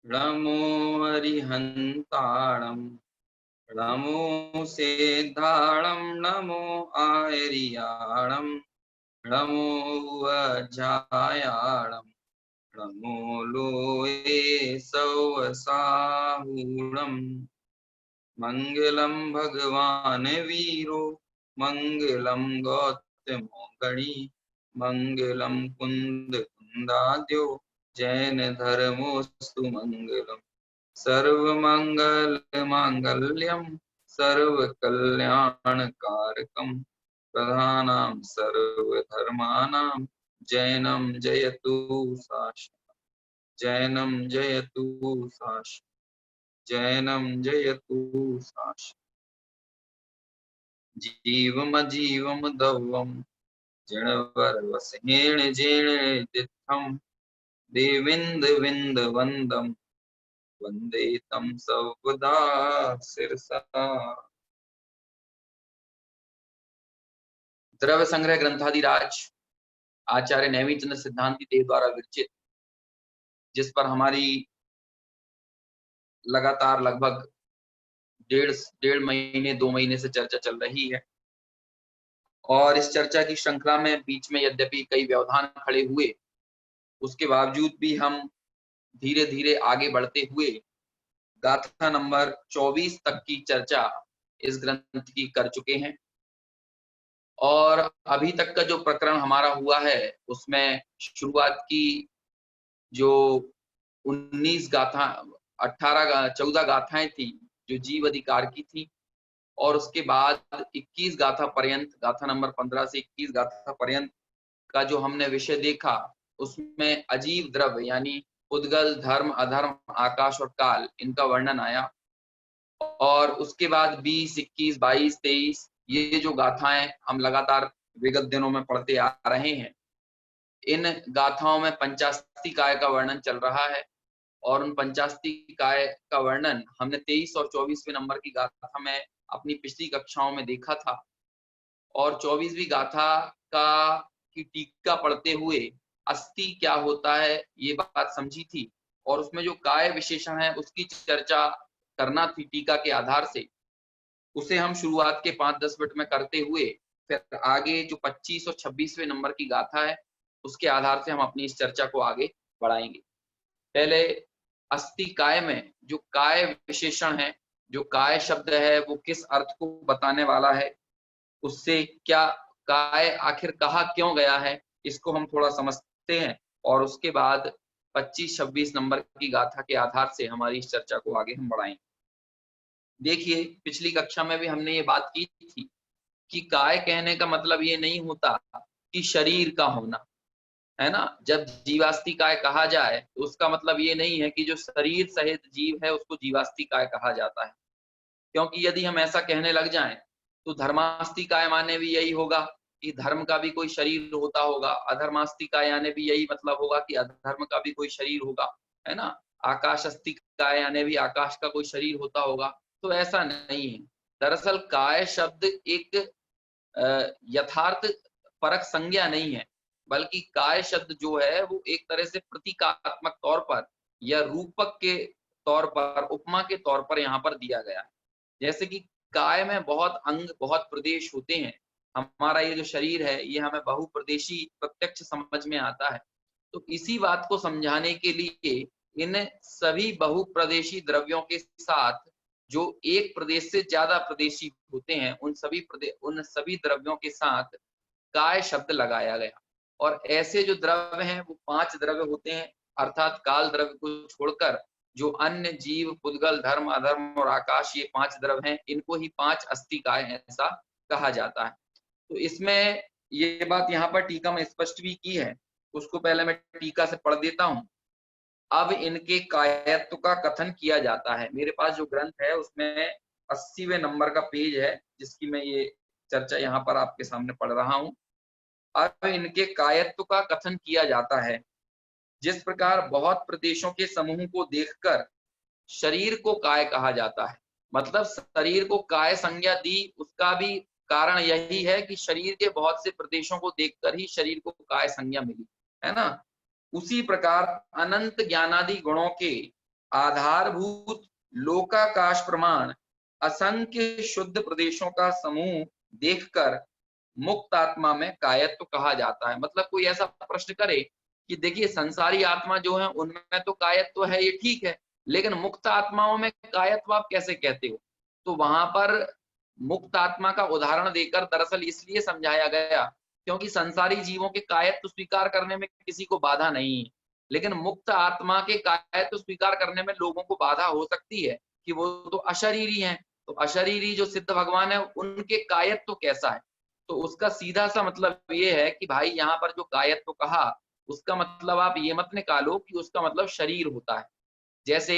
नमो अरिहन्ताणं नमो सेद्धाणं नमो आयर्याणं नमो वज्रायाणं नमो लोये सवसाहूणम् मङ्गलं भगवान् वीरो मङ्गलं गौतमो गणी मङ्गलं कुन्दकुन्दाद्यो जैन धर्मोऽस्तु मङ्गलम् सर्वमङ्गलमाङ्गल्यं सर्वकल्याणकारकं प्रधानां सर्वधर्माणां जैनं जयतु शाश्वतं जैनं जयतु शाश्वतं जैनं जयतु शाश्वतं जीवमजीवं दवं जिणवरवसेन जिणेदित्थं देवेन्द्रविन्दवन्दं वंदे तम सर्वदा सिरसा। द्रव्य संग्रह ग्रंथादिराज आचार्य नेमिचंद्र सिद्धांति देव द्वारा विरचित, जिस पर हमारी लगातार लगभग डेढ़ महीने 2 महीने से चर्चा चल रही है। और इस चर्चा की श्रृंखला में बीच में यद्यपि कई व्यवधान खड़े हुए, उसके बावजूद भी हम धीरे धीरे आगे बढ़ते हुए गाथा नंबर 24 तक की चर्चा इस ग्रंथ की कर चुके हैं। और अभी तक का जो प्रकरण हमारा हुआ है उसमें शुरुआत की जो 19 गाथा 14 गाथाएं थी जो जीव अधिकार की थी, और उसके बाद 21 गाथा पर्यंत, गाथा नंबर 15 से 21 गाथा पर्यंत का जो हमने विषय देखा, उसमें अजीव द्रव्य यानी उद्गल, धर्म, अधर्म, आकाश और काल, इनका वर्णन आया। और उसके बाद 20, 21, 22, 23 ये जो गाथाएं हम लगातार विगत दिनों में पढ़ते आ रहे हैं, इन गाथाओं में पंचास्ती काय का वर्णन चल रहा है। और उन पंचास्ती काय का वर्णन हमने 23 और 24वें नंबर की गाथा में अपनी पिछली कक्षाओं में देखा था। और 24वीं गाथा का की टीका पढ़ते हुए अस्थि क्या होता है ये बात समझी थी, और उसमें जो काय विशेषण है उसकी चर्चा करना थी टीका के आधार से। उसे हम शुरुआत के 5-10 मिनट में करते हुए फिर आगे जो 25 और 26वें नंबर की गाथा है उसके आधार से हम अपनी इस चर्चा को आगे बढ़ाएंगे। पहले अस्थि काय में जो काय विशेषण है, जो काय शब्द है, वो किस अर्थ को बताने वाला है, उससे क्या काय आखिर कहा क्यों गया है, इसको हम थोड़ा समझते हैं। और उसके बाद 25-26 नंबर की गाथा के आधार से हमारी इस चर्चा को आगे हम बढ़ाएंगे। देखिए, पिछली कक्षा में भी हमने ये बात की थी कि काय कहने का मतलब ये नहीं होता कि शरीर का होना, है ना। जब जीवास्ति काय कहा जाए तो उसका मतलब ये नहीं है कि जो शरीर सहित जीव है उसको जीवास्ति काय कहा जाता है। क्योंकि यदि हम ऐसा कहने लग जाएं तो धर्मास्ति काय माने भी यही होगा कि धर्म का भी कोई शरीर होता होगा, अधर्मास्ति काय यानी भी यही मतलब होगा कि अधर्म का भी कोई शरीर होगा, है ना। आकाशस्ति काय यानी भी आकाश का कोई शरीर होता होगा। तो ऐसा नहीं है। दरअसल काय शब्द एक यथार्थ परक संज्ञा नहीं है, बल्कि काय शब्द जो है वो एक तरह से प्रतीकात्मक तौर पर या रूपक के तौर पर, उपमा के तौर पर यहाँ पर दिया गया है। जैसे कि काय में बहुत अंग, बहुत प्रदेश होते हैं। हमारा ये जो शरीर है ये हमें बहुप्रदेशी प्रत्यक्ष समझ में आता है। तो इसी बात को समझाने के लिए इन सभी बहुप्रदेशी द्रव्यों के साथ जो एक प्रदेश से ज्यादा प्रदेशी होते हैं, उन सभी द्रव्यों के साथ काय शब्द लगाया गया। और ऐसे जो द्रव्य हैं वो 5 द्रव्य होते हैं, अर्थात काल द्रव्य को छोड़कर जो अन्य जीव, पुद्गल, धर्म, अधर्म और आकाश, ये 5 द्रव्य हैं, इनको ही 5 अस्थि काय ऐसा कहा जाता है। तो इसमें ये बात यहाँ पर टीका में स्पष्ट भी की है, उसको पहले मैं टीका से पढ़ देता हूँ। अब इनके कायत्व का कथन किया जाता है। मेरे पास जो ग्रंथ है उसमें 80वें नंबर का पेज है जिसकी मैं ये चर्चा यहाँ पर आपके सामने पढ़ रहा हूँ। अब इनके कायत्व का कथन किया जाता है। जिस प्रकार बहुत प्रदेशों के समूह को देखकर शरीर को काय कहा जाता है, मतलब शरीर को काय संज्ञा दी, उसका भी कारण यही है कि शरीर के बहुत से प्रदेशों को देखकर ही शरीर को काय संज्ञा मिली, है ना। उसी प्रकार अनंत ज्ञानादि गुणों के आधारभूत लोकाकाश प्रमाण असंख्य शुद्ध प्रदेशों का समूह देखकर मुक्त आत्मा में कायत्व कहा जाता है। मतलब कोई ऐसा प्रश्न करे कि देखिए संसारी आत्मा जो है उनमें तो कायत्व है, ये ठीक है, लेकिन मुक्त आत्माओं में कायत्व आप कैसे कहते हो? तो वहां पर मुक्त आत्मा का उदाहरण देकर दरअसल इसलिए समझाया गया क्योंकि संसारी जीवों के कायत्व स्वीकार करने में किसी को बाधा नहीं है, लेकिन मुक्त आत्मा के कायत्व स्वीकार करने में लोगों को बाधा हो सकती है कि वो तो अशरीरी हैं। तो अशरीरी जो सिद्ध भगवान है उनके कायत्व कैसा है? तो उसका सीधा सा मतलब ये है कि भाई यहाँ पर जो कायत्व कहा उसका मतलब आप ये मत निकालो कि उसका मतलब शरीर होता है। जैसे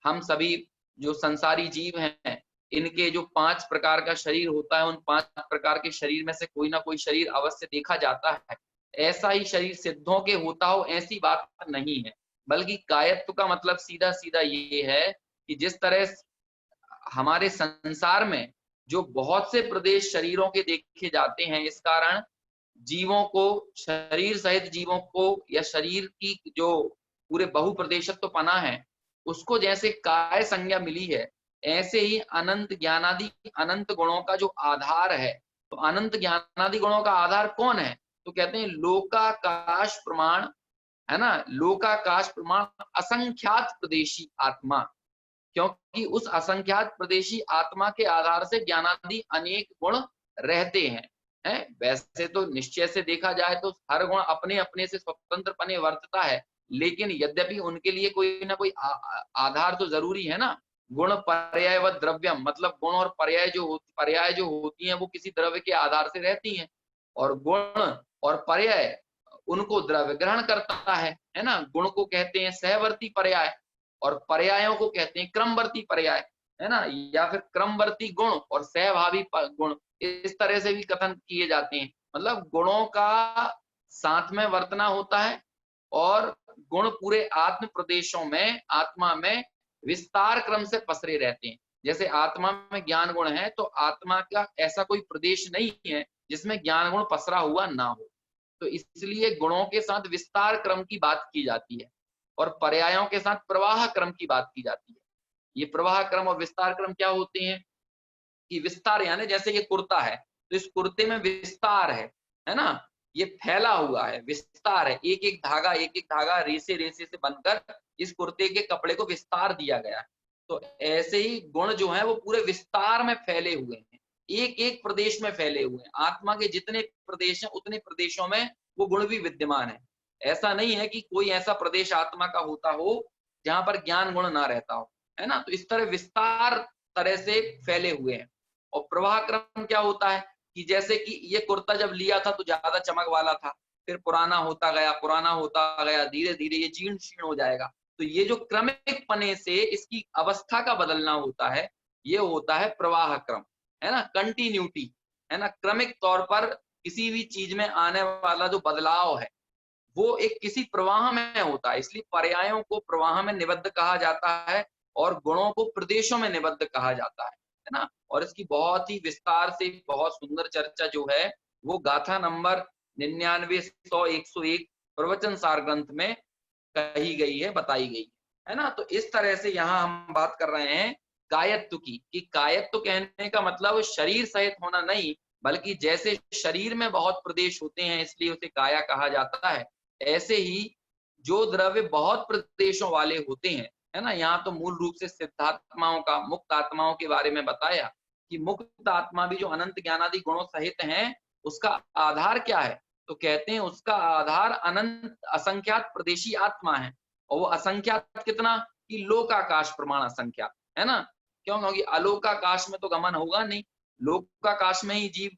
हम सभी जो संसारी जीव हैं, इनके जो 5 प्रकार का शरीर होता है, उन 5 प्रकार के शरीर में से कोई ना कोई शरीर अवश्य देखा जाता है। ऐसा ही शरीर सिद्धों के होता हो, ऐसी बात नहीं है। बल्कि कायत्व का मतलब सीधा-सीधा ये है कि जिस तरह हमारे संसार में जो बहुत से प्रदेश शरीरों के देखे जाते हैं, इस कारण जीवों को, शरीर सहित जीवों को या शरीर की जो पूरे बहुप्रदेशत्व पना है, उसको जैसे काय संज्ञा मिली है, ऐसे ही अनंत ज्ञानादि अनंत गुणों का जो आधार है, तो अनंत ज्ञानादि गुणों का आधार कौन है? तो कहते हैं लोकाकाश प्रमाण, है ना? लोकाकाश प्रमाण असंख्यात प्रदेशी आत्मा, क्योंकि उस असंख्यात प्रदेशी आत्मा के आधार से ज्ञानादि अनेक गुण रहते हैं। वैसे तो निश्चय से देखा जाए तो हर गुण अपने अपने से स्वतंत्रपने वर्तता है, लेकिन यद्यपि उनके लिए कोई ना कोई आधार तो जरूरी है ना। गुण पर्याय व द्रव्यम, मतलब गुण और पर्याय जो होती हैं वो किसी द्रव्य के आधार से रहती हैं, और गुण और पर्याय उनको द्रव्य ग्रहण करता है ना। गुण को कहते हैं सहवर्ती पर्याय और पर्यायों को कहते हैं क्रमवर्ती पर्याय, है ना, या फिर क्रमवर्ती गुण और सहभावी गुण, इस तरह से भी कथन किए जाते हैं। मतलब गुणों का साथ में वर्तना होता है और गुण पूरे आत्म प्रदेशों में, आत्मा में विस्तार क्रम से पसरे रहते हैं। जैसे आत्मा में ज्ञान गुण है तो आत्मा का ऐसा कोई प्रदेश नहीं है जिसमें ज्ञान गुण पसरा हुआ ना हो, तो इसलिए गुणों के साथ विस्तार क्रम की बात की जाती है और पर्यायों के साथ प्रवाह क्रम की बात की जाती है। ये प्रवाह क्रम और विस्तार क्रम क्या होते हैं कि विस्तार यानी जैसे ये कुर्ता है तो इस कुर्ते में विस्तार है ना, ये फैला हुआ है, विस्तार है, एक एक धागा रेसे रेसे से बनकर इस कुर्ते के कपड़े को विस्तार दिया गया है। तो ऐसे ही गुण जो है वो पूरे विस्तार में फैले हुए हैं, एक एक प्रदेश में फैले हुए हैं। आत्मा के जितने प्रदेश हैं उतने प्रदेशों में वो गुण भी विद्यमान है। ऐसा नहीं है कि कोई ऐसा प्रदेश आत्मा का होता हो जहां पर ज्ञान गुण ना रहता हो, है ना। तो इस तरह विस्तार तरह से फैले हुए हैं। और प्रवाह क्रम क्या होता है कि जैसे कि ये कुर्ता जब लिया था तो ज्यादा चमक वाला था, फिर पुराना होता गया, धीरे धीरे ये जीर्ण शीर्ण हो जाएगा। तो ये जो क्रमिक पने से इसकी अवस्था का बदलना होता है, ये होता है प्रवाह क्रम, है ना, कंटिन्यूटी, है ना। क्रमिक तौर पर किसी भी चीज में आने वाला जो बदलाव है वो एक किसी प्रवाह में होता है, इसलिए पर्यायों को प्रवाह में निबद्ध कहा जाता है और गुणों को प्रदेशों में निबद्ध कहा जाता है ना। और इसकी बहुत ही विस्तार से बहुत सुंदर चर्चा जो है वो गाथा नंबर 99, 100, 101 प्रवचन सार ग्रंथ में कही गई है, बताई गई है ना। तो इस तरह से यहाँ हम बात कर रहे हैं कायत्व की, कि कायत्व कहने का मतलब शरीर सहित होना नहीं, बल्कि जैसे शरीर में बहुत प्रदेश होते हैं इसलिए उसे काया कहा जाता है, ऐसे ही जो द्रव्य बहुत प्रदेशों वाले होते हैं, है ना। यहाँ तो मूल रूप से सिद्धात्माओं का, मुक्त आत्माओं के बारे में बताया कि मुक्त आत्मा भी जो अनंत ज्ञानादि गुणों सहित हैं, उसका आधार क्या है? तो कहते हैं उसका आधार अनंत असंख्यात प्रदेशी आत्मा है। और वो असंख्यात कितना कि लोकाकाश प्रमाण असंख्यात, है ना। क्यों? क्योंकि अलोकाकाश में तो गमन होगा नहीं, लोकाकाश में ही जीव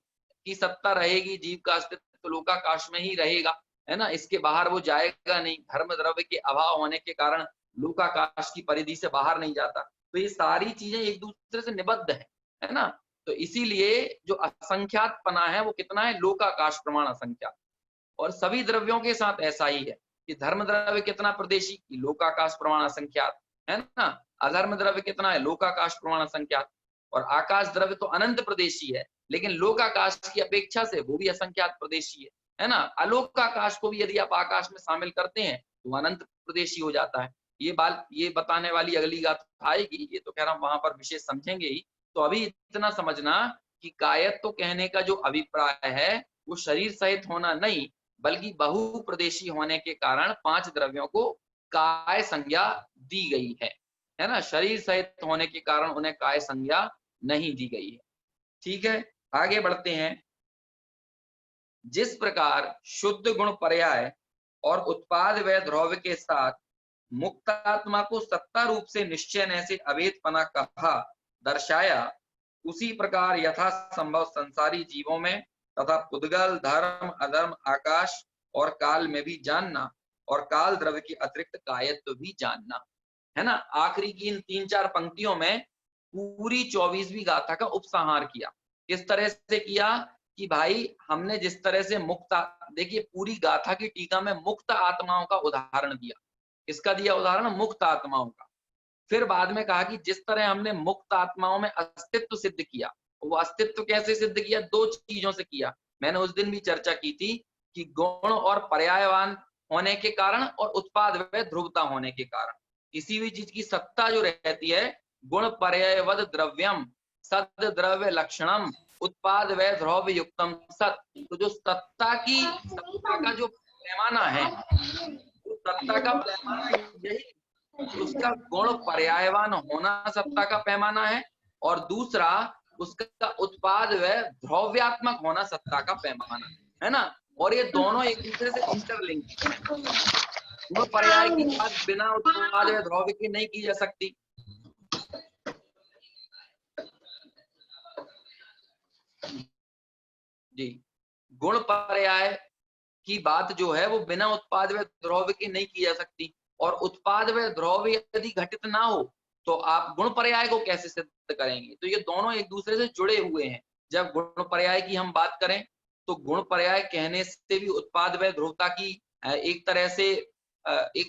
की सत्ता रहेगी, जीव का अस्तित्व तो लोकाकाश में ही रहेगा, है ना। इसके बाहर वो जाएगा नहीं, धर्म द्रव्य के अभाव होने के कारण लोकाकाश की परिधि से बाहर नहीं जाता। तो ये सारी चीजें एक दूसरे से निबद्ध है ना। तो इसीलिए जो असंख्यात पना है वो कितना है? लोकाकाश प्रमाण असंख्यात। और सभी द्रव्यों के साथ ऐसा ही है कि धर्म द्रव्य कितना प्रदेशी की लोकाकाश प्रमाण असंख्यात, है ना। अधर्म द्रव्य कितना है? लोकाकाश प्रमाण असंख्यात। और आकाश द्रव्य तो अनंत प्रदेशी है, लेकिन लोकाकाश की अपेक्षा से वो भी असंख्यात प्रदेशी है ना। अलोकाकाश को भी यदि आप आकाश में शामिल करते हैं तो अनंत प्रदेशी हो जाता है। ये बताने वाली अगली गाथा आएगी, ये तो खैर हम वहां पर विशेष समझेंगे ही। तो अभी इतना समझना कि कायत्व कहने का जो अभिप्राय है वो शरीर सहित होना नहीं, बल्कि बहुप्रदेशी होने के कारण 5 द्रव्यों को काय संज्ञा दी गई है ना। शरीर सहित होने के कारण उन्हें काय संज्ञा नहीं दी गई है। ठीक है, आगे बढ़ते हैं। जिस प्रकार शुद्ध गुण पर्याय और उत्पाद व द्रव्य के साथ मुक्तात्मा को सत्ता रूप से निश्चय से अभेदपना कहा दर्शाया, उसी प्रकार यथा संभव संसारी जीवों में तथा पुद्गल, धर्म, अधर्म, आकाश और काल में भी जानना और काल द्रव्य के अतिरिक्त कायत्व भी जानना, है ना। आखिरी की इन 3-4 पंक्तियों में पूरी 24वीं गाथा का उपसंहार किया। किस तरह से किया कि भाई हमने जिस तरह से मुक्त, देखिए पूरी गाथा की टीका में मुक्त आत्माओं का उदाहरण दिया। किसका दिया उदाहरण? मुक्त आत्माओं का। फिर बाद में कहा कि जिस तरह हमने मुक्त आत्माओं में अस्तित्व सिद्ध किया, वो अस्तित्व कैसे सिद्ध किया? 2 चीजों से किया। मैंने उस दिन भी चर्चा की थी कि गुण और पर्यायवान होने के कारण और उत्पाद व ध्रुवता होने के कारण। किसी भी चीज की सत्ता जो रहती है, गुण पर्यायवद द्रव्यम सद द्रव्य लक्षणम उत्पाद व द्रव्य युक्तम सत। तो जो सत्ता का जो पैमाना है, सत्ता का पैमाना यही, उसका गुण पर्यायवान होना सत्ता का पैमाना है, और दूसरा उसका उत्पाद व द्रव्यात्मक होना सत्ता का पैमाना है ना। और ये दोनों एक दूसरे से इंटरलिंक है। गुण पर्याय की बात बिना उत्पाद व द्रव्य की नहीं की जा सकती। जी, गुण पर्याय की बात जो है वो बिना उत्पाद व द्रव्य की नहीं की जा सकती, और उत्पाद व द्रव्य यदि घटित ना हो तो आप गुण पर्याय को कैसे सिद्ध करेंगे? तो ये दोनों एक दूसरे से जुड़े हुए हैं। जब गुण पर्याय की हम बात करें तो गुण पर्याय कहने से भी उत्पाद व ध्रुवता की एक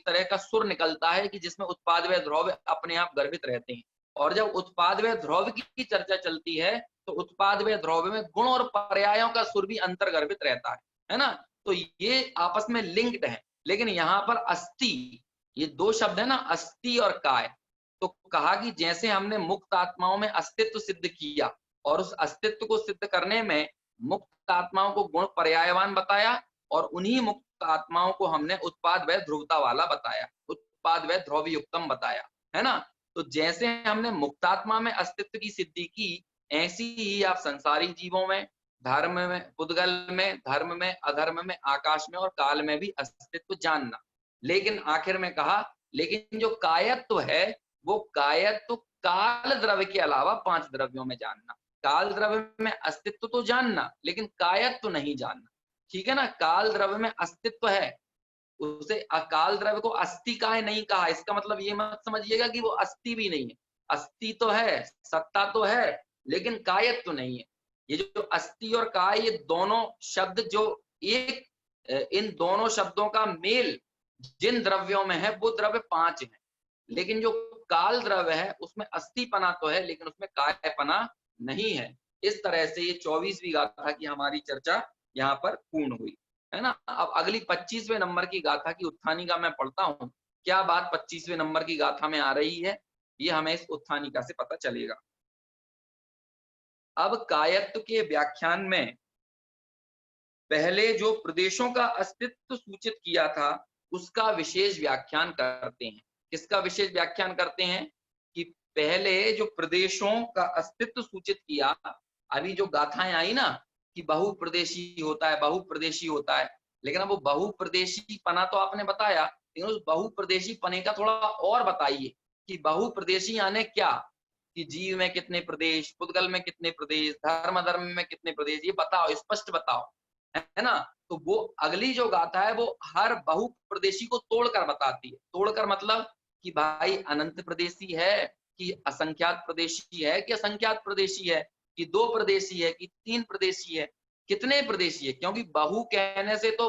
तरह का सुर निकलता है कि जिसमें उत्पाद व द्रव्य अपने आप गर्भित रहते हैं। और जब उत्पाद व द्रव्य की चर्चा चलती है तो उत्पाद व द्रव्य में गुण और पर्यायों का सुर भी अंतर्गर्भित रहता है ना। तो ये आपस में लिंक्ड है। लेकिन यहाँ पर अस्थि, ये 2 शब्द है ना, अस्थि और काय। तो कहा कि जैसे हमने मुक्त आत्माओं में अस्तित्व सिद्ध किया और उस अस्तित्व को सिद्ध करने में मुक्त आत्माओं को गुण पर्यायवान बताया, और उन्हीं मुक्त आत्माओं को हमने उत्पाद व ध्रुवता वाला बताया, उत्पाद व द्रव्य युक्तम बताया, है ना। तो जैसे हमने मुक्तात्मा में अस्तित्व की सिद्धि की, ऐसी ही आप संसारी जीवों में, धर्म में, पुद्गल में, धर्म में, अधर्म में, आकाश में और काल में भी अस्तित्व जानना। लेकिन आखिर में कहा, लेकिन जो कायत्व है वो कायत्व काल द्रव्य के अलावा 5 द्रव्यों में जानना। काल द्रव्य में अस्तित्व तो जानना, लेकिन कायत्व नहीं जानना। ठीक है ना। काल द्रव्य में अस्तित्व है, उसे अकाल द्रव्य को अस्थि काय नहीं कहा। इसका मतलब ये मत समझिएगा कि वो अस्थि भी नहीं है। अस्थि तो है, सत्ता तो है, लेकिन कायत्व तो नहीं है। ये जो अस्थि और काय, ये दोनों शब्द जो इन दोनों शब्दों का मेल जिन द्रव्यों में है वो द्रव्य 5 हैं। लेकिन जो काल द्रव्य है उसमें अस्थिपना तो है, लेकिन उसमें कायपना नहीं है। इस तरह से ये 24वीं गाथा की हमारी चर्चा यहाँ पर पूर्ण हुई, है ना। अब अगली 25वें नंबर की गाथा की उत्थानिका मैं पढ़ता हूँ। क्या बात 25वें नंबर की गाथा में आ रही है, ये हमें इस उत्थानिका से पता चलेगा। अब कायत्व के व्याख्यान में पहले जो प्रदेशों का अस्तित्व सूचित किया था उसका विशेष व्याख्यान करते हैं। किसका विशेष व्याख्यान करते हैं? कि पहले जो प्रदेशों का अस्तित्व सूचित किया, अभी जो गाथाएं आई ना कि बहुप्रदेशी होता है, बहुप्रदेशी होता है, लेकिन अब वो बहुप्रदेशी पना तो आपने बताया, लेकिन उस बहुप्रदेशी पने का थोड़ा और बताइए कि बहुप्रदेशी यानी क्या, कि जीव में कितने प्रदेश, पुद्गल में कितने प्रदेश, धर्म धर्म में कितने प्रदेश, ये बताओ, स्पष्ट बताओ, है ना। तो वो अगली जो गाथा है वो हर बहुप्रदेशी को तोड़कर बताती है। तोड़कर मतलब कि भाई अनंत प्रदेशी है कि असंख्यात प्रदेशी है कि असंख्यात प्रदेशी है, कि 2 प्रदेशी है कि 3 प्रदेशी है, कितने प्रदेशी है। क्योंकि बहु कहने से तो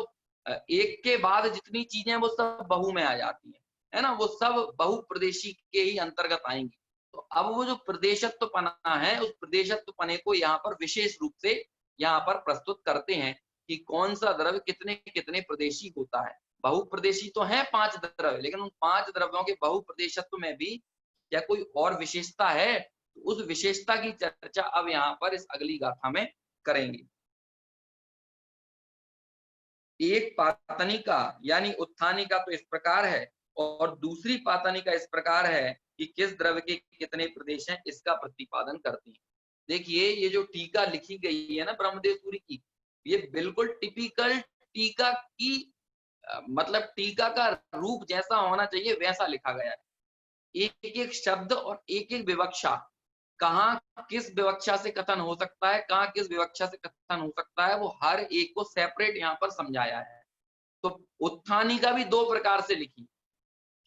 एक के बाद जितनी चीजें वो सब बहु में आ जाती है ना, वो सब बहु प्रदेशी के ही अंतर्गत आएंगी। तो अब वो जो प्रदेशत्व पना है, उस प्रदेशत्व पने को यहाँ पर विशेष रूप से यहाँ पर प्रस्तुत करते हैं कि कौन सा द्रव्य कितने कितने प्रदेशी होता है। बहुप्रदेशी तो हैं 5 द्रव्य, लेकिन उन 5 द्रव्यों के बहुप्रदेशत्व में भी क्या कोई और विशेषता है? तो उस विशेषता की चर्चा अब यहाँ पर इस अगली गाथा में करेंगे। एक पातनिका यानी उत्थानिका तो इस प्रकार है, और दूसरी पातनिका इस प्रकार है कि किस द्रव्य के कितने प्रदेश हैं, इसका प्रतिपादन करती है। देखिए, ये जो टीका लिखी गई है ना ब्रह्मदेव सूरी की, ये बिल्कुल टिपिकल टीका की मतलब टीका का रूप जैसा होना चाहिए वैसा लिखा गया है। एक एक शब्द और एक एक विवक्षा, कहाँ किस विवक्षा से कथन हो सकता है, कहाँ किस विवक्षा से कथन हो सकता है, वो हर एक को सेपरेट यहाँ पर समझाया है। तो उत्थानिका भी 2 प्रकार से लिखी,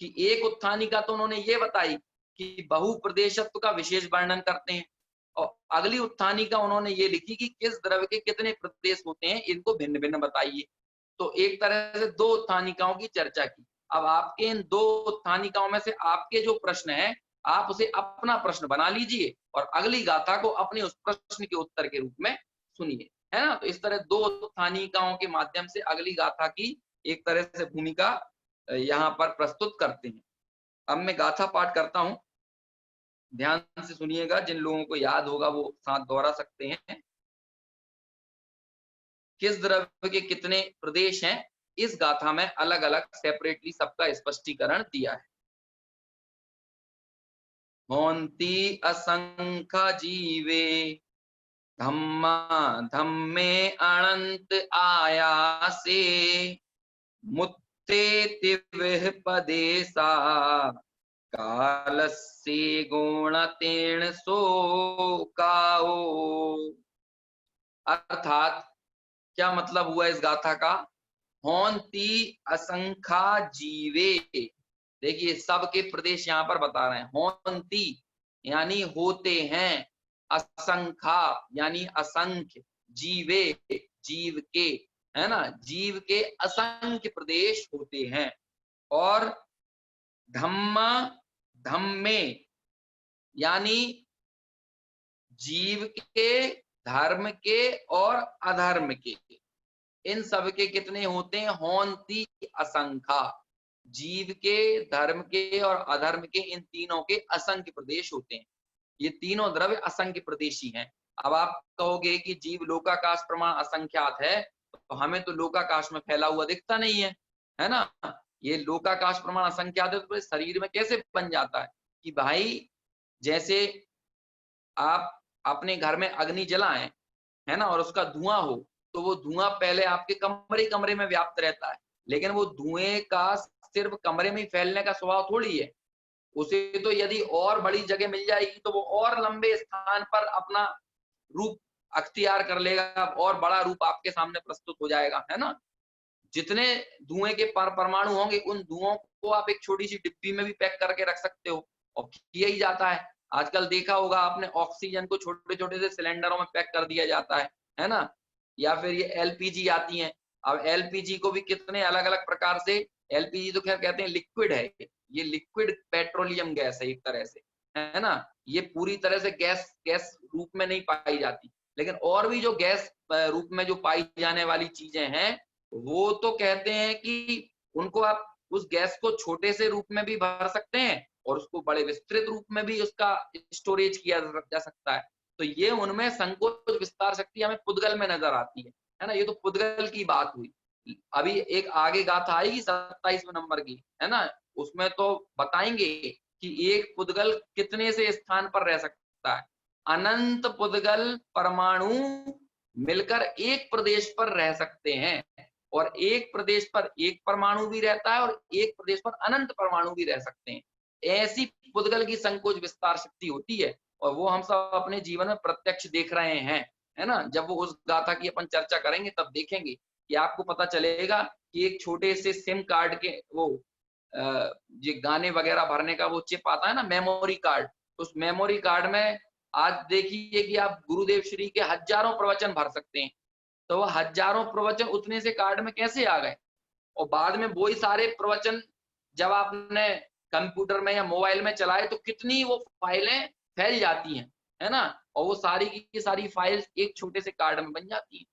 कि एक उत्थानिका तो उन्होंने ये बताई कि बहुप्रदेशत्व का विशेष वर्णन करते हैं, और अगली उत्थानिका उन्होंने ये लिखी कि किस द्रव्य के कितने प्रदेश होते हैं, इनको भिन्न भिन्न बताइए। तो एक तरह से 2 उत्थानिकाओं की चर्चा की। अब आपके इन 2 उत्थानिकाओं में से आपके जो प्रश्न है, आप उसे अपना प्रश्न बना लीजिए और अगली गाथा को अपने उस प्रश्न के उत्तर के रूप में सुनिए, है ना? तो इस तरह 2 उत्थानिकाओं के माध्यम से अगली गाथा की एक तरह से भूमिका यहाँ पर प्रस्तुत करते हैं। अब मैं गाथा पाठ करता हूँ, ध्यान से सुनिएगा, जिन लोगों को याद होगा वो साथ दोहरा सकते हैं। किस द्रव्य के कितने प्रदेश हैं, इस गाथा में अलग अलग सेपरेटली सबका स्पष्टीकरण दिया है। होंती असंख्य जीवे धम्मा धम्मे अनंत आयासे मुत्ते तिविह पदेसा कालस्य गुणतेन सो काओ। अर्थात क्या मतलब हुआ इस गाथा का? होंती असंख्या जीवे, देखिए सबके प्रदेश यहाँ पर बता रहे हैं। होंती यानी होते हैं, असंख्या यानी असंख्य, जीवे जीव के, है ना, जीव के असंख्य प्रदेश होते हैं। और धम्मा धम्मे यानी जीव के, धर्म के और अधर्म के, इन सब के कितने होते हैं? होंती असंख्या, जीव के, धर्म के और अधर्म के, इन तीनों के असंख्य प्रदेश होते हैं। ये तीनों द्रव्य असंख्य प्रदेशी हैं। अब आप कहोगे कि जीव लोकाकाश प्रमाण असंख्यात है, तो हमें तो लोकाकाश में फैला हुआ दिखता नहीं है ना? ये लोकाकाश प्रमाण असंख्यात है तो शरीर में कैसे बन जाता है? कि भाई जैसे आप अपने घर में अग्नि जलाएं, है ना, और उसका धुआं हो, तो वो धुआं पहले आपके कमरे कमरे में व्याप्त रहता है, लेकिन वो धुएं का सिर्फ कमरे में ही फैलने का स्वभाव थोड़ी है। उसे तो यदि और बड़ी जगह मिल जाएगी तो वो और लंबे स्थान पर अपना रूप अख्तियार कर लेगा, और बड़ा रूप आपके सामने प्रस्तुत हो जाएगा, है ना? जितने धुएं के परमाणु होंगे, उन धुओं को आप एक छोटी सी डिब्बी में भी पैक करके रख सकते हो, और किया ही जाता है। आजकल देखा होगा आपने, ऑक्सीजन को छोटे छोटे से सिलेंडरों में पैक कर दिया जाता है ना? या फिर ये एलपीजी आती है। अब एलपीजी को भी कितने अलग अलग प्रकार से, एलपीजी तो खैर कहते हैं लिक्विड है, ये लिक्विड पेट्रोलियम गैस है एक तरह से, है ना? ये पूरी तरह से गैस गैस रूप में नहीं पाई जाती, लेकिन और भी जो गैस रूप में जो पाई जाने वाली चीजें हैं, वो तो कहते हैं कि उनको आप उस गैस को छोटे से रूप में भी भर सकते हैं और उसको बड़े विस्तृत रूप में भी उसका स्टोरेज किया जा सकता है। तो ये उनमें संकोच विस्तार शक्ति हमें पुद्गल में नजर आती है ना? ये तो पुद्गल की बात हुई। अभी एक आगे गाथा आएगी 27वें नंबर की, है ना? उसमें तो बताएंगे कि एक पुद्गल कितने से स्थान पर रह सकता है। अनंत पुद्गल परमाणु मिलकर एक प्रदेश पर रह सकते हैं, और एक प्रदेश पर एक परमाणु भी रहता है और एक प्रदेश पर अनंत परमाणु भी रह सकते हैं। ऐसी पुद्गल की संकोच विस्तार शक्ति होती है, और वो हम सब अपने जीवन में प्रत्यक्ष देख रहे हैं, है ना? जब वो उस गाथा की अपन चर्चा करेंगे तब देखेंगे कि आपको पता चलेगा कि एक छोटे से सिम कार्ड के वो ये गाने वगैरह भरने का वो चिप आता है ना, मेमोरी कार्ड, उस मेमोरी कार्ड में आज देखिए कि आप गुरुदेव श्री के हजारों प्रवचन भर सकते हैं। तो वो हजारों प्रवचन उतने से कार्ड में कैसे आ गए? और बाद में वही सारे प्रवचन जब आपने कंप्यूटर में या मोबाइल में चलाए तो कितनी वो फाइलें फैल जाती हैं, है ना? और वो सारी की सारी फाइल्स एक छोटे से कार्ड में बन जाती हैं।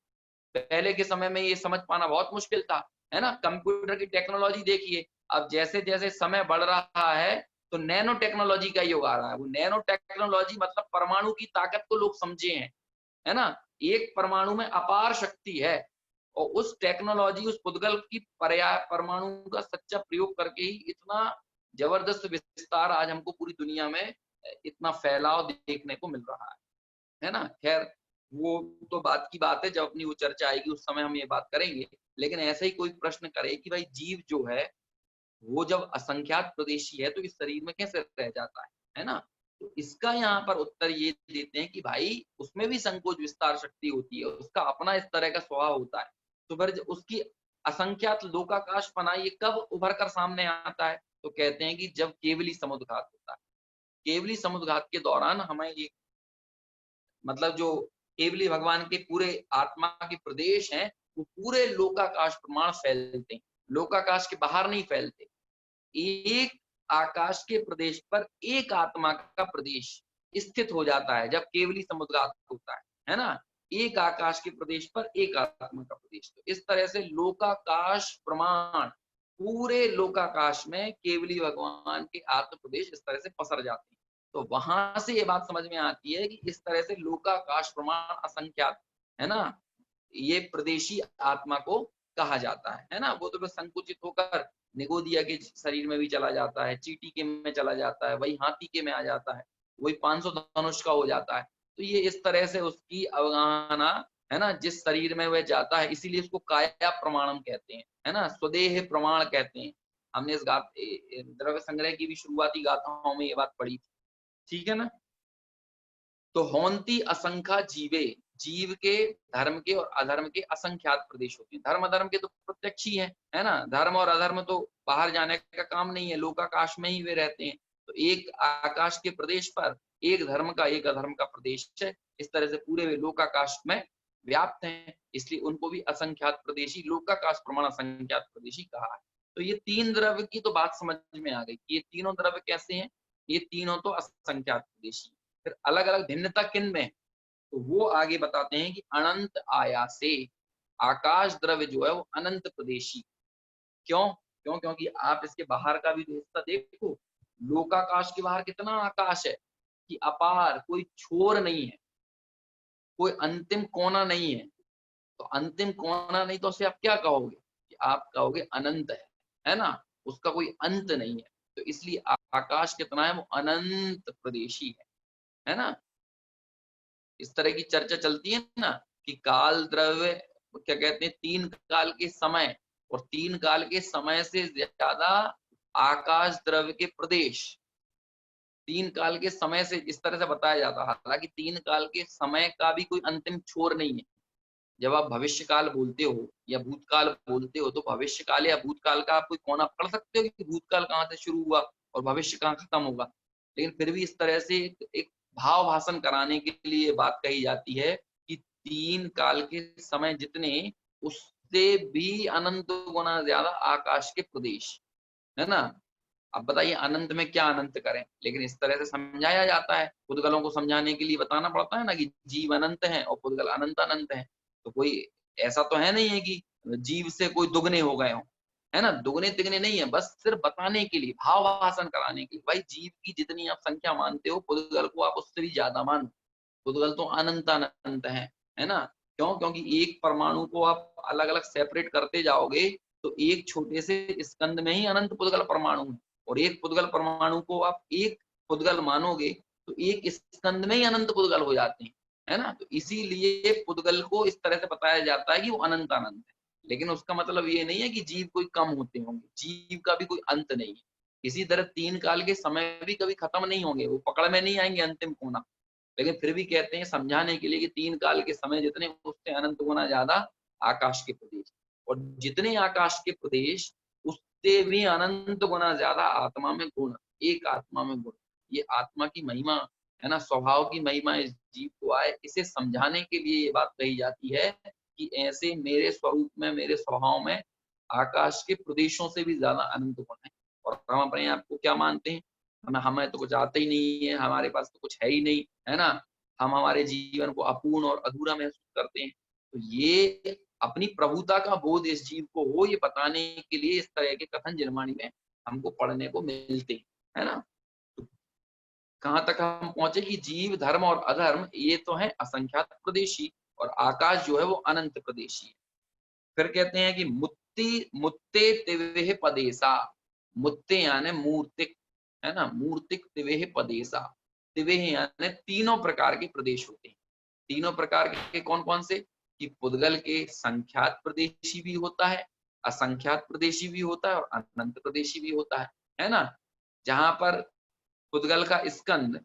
पहले के समय में ये समझ पाना बहुत मुश्किल था, है ना। कंप्यूटर की टेक्नोलॉजी देखिए, अब जैसे जैसे समय बढ़ रहा है तो नैनो टेक्नोलॉजी का युग आ रहा है। वो नैनो टेक्नोलॉजी मतलब परमाणु की ताकत को लोग समझे हैं, है ना। एक परमाणु में अपार शक्ति है और उस टेक्नोलॉजी, उस पुद्गल की पर्याय परमाणु का सच्चा प्रयोग करके ही इतना जबरदस्त विस्तार आज हमको पूरी दुनिया में इतना फैलाव देखने को मिल रहा है ना। खैर वो तो बात की बात है, जब अपनी वो चर्चा आएगी उस समय हम ये बात करेंगे। लेकिन ऐसा ही कोई प्रश्न करे कि भाई जीव जो है वो जब असंख्यात प्रदेशी है तो इस शरीर में कैसे रह जाता है ना। तो इसका यहाँ पर उत्तर ये देते हैं कि भाई उसमें भी संकोच विस्तार शक्ति होती है, उसका अपना इस तरह का स्वभाव होता है। तो फिर उसकी असंख्यात लोकाकाशपना ये कब उभर कर सामने आता है, तो कहते हैं कि जब केवली समुद्घात होता है। केवली समुद्घात के दौरान हमें ये मतलब जो केवली भगवान के पूरे आत्मा के प्रदेश हैं वो पूरे लोकाकाश प्रमाण फैलते हैं, लोकाकाश के बाहर नहीं फैलते। एक आकाश के प्रदेश पर एक आत्मा का प्रदेश स्थित हो जाता है जब केवली समुद्घात होता है ना। एक आकाश के प्रदेश पर एक आत्मा का प्रदेश। तो इस तरह से लोकाकाश प्रमाण पूरे लोकाकाश में केवली भगवान के आत्म प्रदेश इस तरह से पसर जाते हैं। तो वहां से ये बात समझ में आती है कि इस तरह से लोकाकाश प्रमाण असंख्यात, है ना, ये प्रदेशी आत्मा को कहा जाता है ना। वो तो संकुचित होकर निगोदिया के शरीर में भी चला जाता है, चींटी के में चला जाता है, वही हाथी के में आ जाता है, वही 500 धनुष का हो जाता है। तो ये इस तरह से उसकी अवगाहना, है ना, जिस शरीर में वह जाता है, इसीलिए उसको काया प्रमाणम कहते हैं, है ना, स्वदेह प्रमाण कहते हैं। हमने इस द्रव्य संग्रह की भी शुरुआती गाथाओं में ये बात पढ़ी थी, ठीक है ना। तो होंती असंख्या जीवे, जीव के धर्म के और अधर्म के असंख्यात प्रदेश होते हैं। धर्म अधर्म के तो प्रत्यक्ष ही है ना, धर्म और अधर्म तो बाहर जाने का काम नहीं है, लोकाकाश में ही वे रहते हैं। तो एक आकाश के प्रदेश पर एक धर्म का एक अधर्म का प्रदेश है, इस तरह से पूरे वे लोकाकाश में व्याप्त हैं, इसलिए उनको भी असंख्यात प्रदेशी, लोकाकाश प्रमाण असंख्यात प्रदेशी कहा है। तो ये तीन द्रव्य की तो बात समझ में आ गई, ये तीनों द्रव्य कैसे हैं, ये तीनों तो असंख्यात प्रदेशी। फिर अलग अलग भिन्नता किन में, तो वो आगे बताते हैं कि अनंत आयासे, आकाश द्रव्य जो है वो अनंत प्रदेशी। क्यों क्यों क्योंकि आप इसके बाहर का भी हिस्सा देखो, लोकाकाश के बाहर कितना आकाश है कि अपार, कोई छोर नहीं है, कोई अंतिम कोना नहीं है। तो अंतिम कोना नहीं तो उसे आप क्या कहोगे, कि आप कहोगे अनंत है ना, उसका कोई अंत नहीं है। तो इसलिए आकाश कितना है, वो अनंत प्रदेशी है ना। इस तरह की चर्चा चलती है ना कि काल द्रव्य क्या कहते हैं, तीन काल के समय, और तीन काल के समय से ज्यादा आकाश द्रव्य के प्रदेश, तीन काल के समय से इस तरह से बताया जाता है। हालांकि तीन काल के समय का भी कोई अंतिम छोर नहीं है। जब आप भविष्य काल बोलते हो या भूतकाल बोलते हो, तो भविष्य काल या भूतकाल का आप कोई कोना पकड़ सकते हो कि भूतकाल कहाँ से शुरू हुआ और भविष्य कहाँ खत्म होगा। लेकिन फिर भी इस तरह से एक भाव भाषण कराने के लिए बात कही जाती है कि तीन काल के समय जितने, उससे भी अनंत गुना ज्यादा आकाश के प्रदेश, है ना। अब बताइए अनंत में क्या अनंत करें, लेकिन इस तरह से समझाया जाता है। पुद्गलों को समझाने के लिए बताना पड़ता है ना कि जीव अनंत है और पुद्गल अनंत अनंत है। तो कोई ऐसा तो है नहीं है कि जीव से कोई दुगने हो गए हो, है ना, दुगने तिगने नहीं है, बस सिर्फ बताने के लिए, भाव भाषण कराने के लिए। भाई जीव की जितनी आप संख्या मानते हो, पुद्गल को आप उससे भी ज्यादा मानो। पुद्गल तो अनंत अनंत है ना। क्यों, क्योंकि एक परमाणु को आप अलग अलग सेपरेट करते जाओगे तो एक छोटे से स्कंद में ही अनंत पुद्गल परमाणु है, और एक पुद्गल परमाणु को आप एक पुद्गल मानोगे तो एक स्कंद में ही अनंत पुद्गल हो जाते हैं, है ना। तो इसीलिए पुद्गल को इस तरह से बताया जाता है कि वो अनंत अनंत है। लेकिन उसका मतलब ये नहीं है कि जीव कोई कम होते होंगे, जीव का भी कोई अंत नहीं है। इसी तरह तीन काल के समय भी कभी खत्म नहीं होंगे, वो पकड़ में नहीं आएंगे अंतिम कोना। लेकिन फिर भी कहते हैं समझाने के लिए कि तीन काल के समय जितने, उससे अनंत गुना ज्यादा आकाश के प्रदेश, और जितने आकाश के प्रदेश उससे भी अनंत गुना ज्यादा आत्मा में गुण, एक आत्मा में गुण। ये आत्मा की महिमा, है ना, स्वभाव की महिमा इस जीव को आए, इसे समझाने के लिए ये बात कही जाती है कि ऐसे मेरे स्वरूप में, मेरे स्वभाव में आकाश के प्रदेशों से भी ज्यादा अनंत गुण है। और हम अपने आप को क्या मानते हैं, हमें तो कुछ आता ही नहीं है, हमारे पास तो कुछ है ही नहीं, है ना। हम हमारे जीवन को अपूर्ण और अधूरा महसूस करते हैं। तो ये अपनी प्रभुता का बोध इस जीव को हो, ये बताने के लिए इस तरह के कथन जिनवाणी में हमको पढ़ने को मिलते हैं, है ना। तो कहाँ तक हम पहुंचे कि जीव, धर्म और अधर्म ये तो है असंख्यात प्रदेशी, और आकाश जो है वो अनंत प्रदेशी है। फिर कहते हैं कि मुत्ति मुत्ते तिवेह पदेसा, मुत्ते यानी मूर्तिक, है ना, मूर्तिक तिवेह पदेसा। तिवेह यानी तीनों प्रकार के प्रदेश होते हैं। तीनों प्रकार के कौन कौन से, कि पुद्गल के संख्यात प्रदेशी भी होता है, असंख्यात प्रदेशी भी होता है और अनंत प्रदेशी भी होता है ना। जहां पर पुद्गल का स्कंद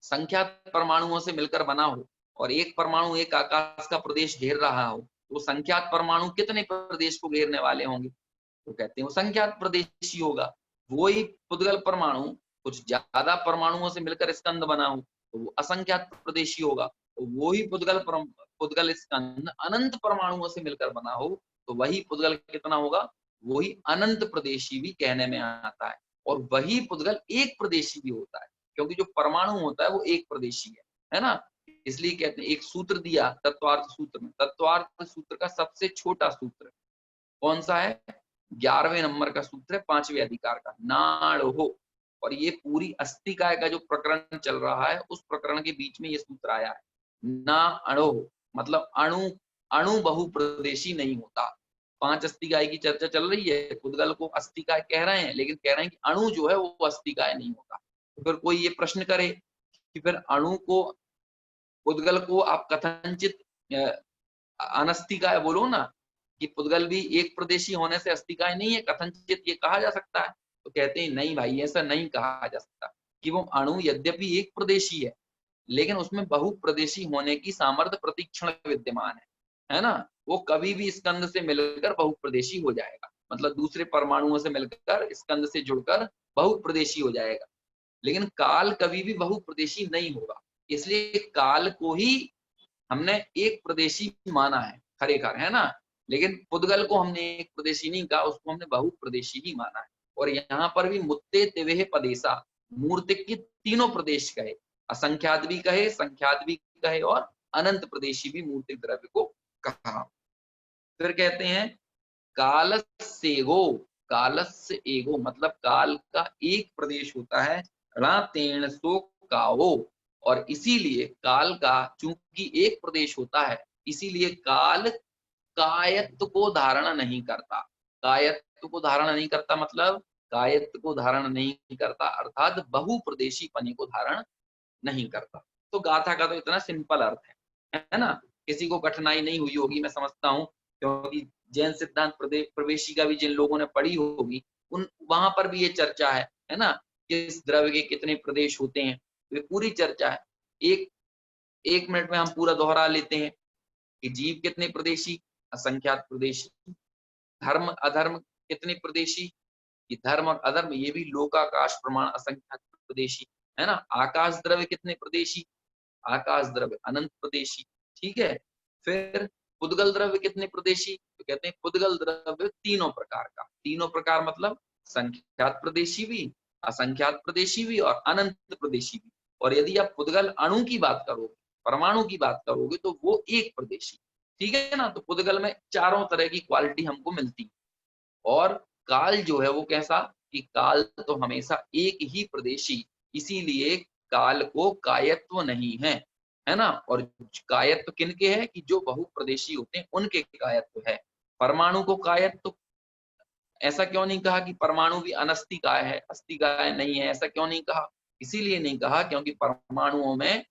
संख्यात परमाणुओं से मिलकर बना हो और एक परमाणु एक आकाश का प्रदेश घेर रहा हो, तो संख्यात परमाणु कितने प्रदेश को घेरने वाले होंगे, तो कहते हैं वो संख्यात प्रदेशी होगा। वही पुद्गल परमाणु कुछ ज्यादा परमाणुओं से मिलकर स्कंद बना हो तो वो असंख्यात प्रदेशी होगा। तो वही पुद्गल स्कंद अनंत परमाणुओं से मिलकर बना हो तो वही पुद्गल कितना होगा, वही अनंत प्रदेशी भी कहने में आता है। और वही पुद्गल एक प्रदेशी भी होता है, क्योंकि जो परमाणु होता है वो एक प्रदेशी है ना। इसलिए कहते हैं, एक सूत्र दिया तत्वार्थ सूत्र में, तत्वार्थ सूत्र का सबसे छोटा सूत्र कौन सा है, 11वें नंबर का सूत्र है 5वें अधिकार का, नाड़ हो। और ये पूरी अस्थिकाय का जो प्रकरण चल रहा है उस प्रकरण के बीच में ये सूत्र आया है, ना अणो, मतलब अणु, अणु बहुप्रदेशी नहीं होता। 5 अस्थिकाय की चर्चा चल रही है, पुद्गल को अस्थिकाय कह रहे हैं, लेकिन कह रहे हैं कि अणु जो है वो अस्थिकाय नहीं होता। तो फिर कोई ये प्रश्न करे कि फिर अणु को, पुद्गल को आप कथनचित अनस्थिकाय बोलो ना, कि पुद्गल भी एक प्रदेशी होने से अस्थिकाय नहीं है, कथनचित ये कहा जा सकता है। तो कहते हैं नहीं भाई, ऐसा नहीं कहा जा सकता, कि वो अणु यद्यपि एक प्रदेशी है लेकिन उसमें बहुप्रदेशी होने की सामर्थ्य प्रतिक्षण विद्यमान है ना। वो कभी भी स्कंद से मिलकर बहुप्रदेशी हो जाएगा, मतलब दूसरे परमाणुओं से मिलकर स्कंद से जुड़कर बहुप्रदेशी हो जाएगा। लेकिन काल कभी भी बहुप्रदेशी नहीं होगा, इसलिए काल को ही हमने एक प्रदेशी माना है खरेखर, है ना। लेकिन पुद्गल को हमने एक प्रदेशी नहीं कहा, उसको हमने बहुप्रदेशी ही माना है। और यहाँ पर भी मुत्ते तिवेह पदेसा, मूर्तिक की तीनों प्रदेश कहे, असंख्यात भी कहे, संख्यात भी कहे और अनंत प्रदेशी भी मूर्तिक द्रव्य को कहा। फिर कहते हैं कालस्येगो, कालस्य एगो मतलब काल का एक प्रदेश होता है, ऋतेन सो कावो। और इसीलिए काल का चूंकि एक प्रदेश होता है, इसीलिए काल कायत्व को धारण नहीं करता। कायत्व को धारण नहीं करता मतलब कायत्व को धारण नहीं करता अर्थात बहुप्रदेशी पने को धारण नहीं करता। तो गाथा का तो इतना सिंपल अर्थ है ना, किसी को कठिनाई नहीं हुई होगी मैं समझता हूँ, क्योंकि जैन सिद्धांत प्रवेशिका भी जिन लोगों ने पढ़ी होगी उन वहां पर भी ये चर्चा है ना, किस द्रव्य के कितने प्रदेश होते हैं, ये पूरी चर्चा है। एक एक मिनट में हम पूरा दोहरा लेते हैं कि जीव कितने प्रदेशी, असंख्यात प्रदेशी, धर्म अधर्म कितने प्रदेशी, कि धर्म और अधर्म ये भी लोकाकाश प्रमाण असंख्यात प्रदेशी, है ना। आकाश द्रव्य कितने प्रदेशी, आकाश द्रव्य अनंत प्रदेशी, ठीक है। फिर पुद्गल द्रव्य कितने प्रदेशी, तो कहते हैं पुद्गल द्रव्य तीनों प्रकार का, तीनों प्रकार मतलब संख्यात प्रदेशी भी, असंख्यात प्रदेशी भी और अनंत प्रदेशी भी। और यदि आप पुद्गल अणु की बात करोगे, परमाणु की बात करोगे तो वो एक प्रदेशी, ठीक है ना। तो पुद्गल में चारों तरह की क्वालिटी हमको मिलती है। और काल जो है वो कैसा, कि काल तो हमेशा एक ही प्रदेशी, इसीलिए काल को कायत्व नहीं है ना। और कायत्व किनके है, कि जो बहुप्रदेशी होते हैं उनके कायत्व है। परमाणु को कायत्व ऐसा क्यों नहीं कहा कि परमाणु भी अनस्थिकाय है, अस्थिकाय नहीं है, ऐसा क्यों नहीं कहा, इसीलिए नहीं कहा क्योंकि परमाणुओं में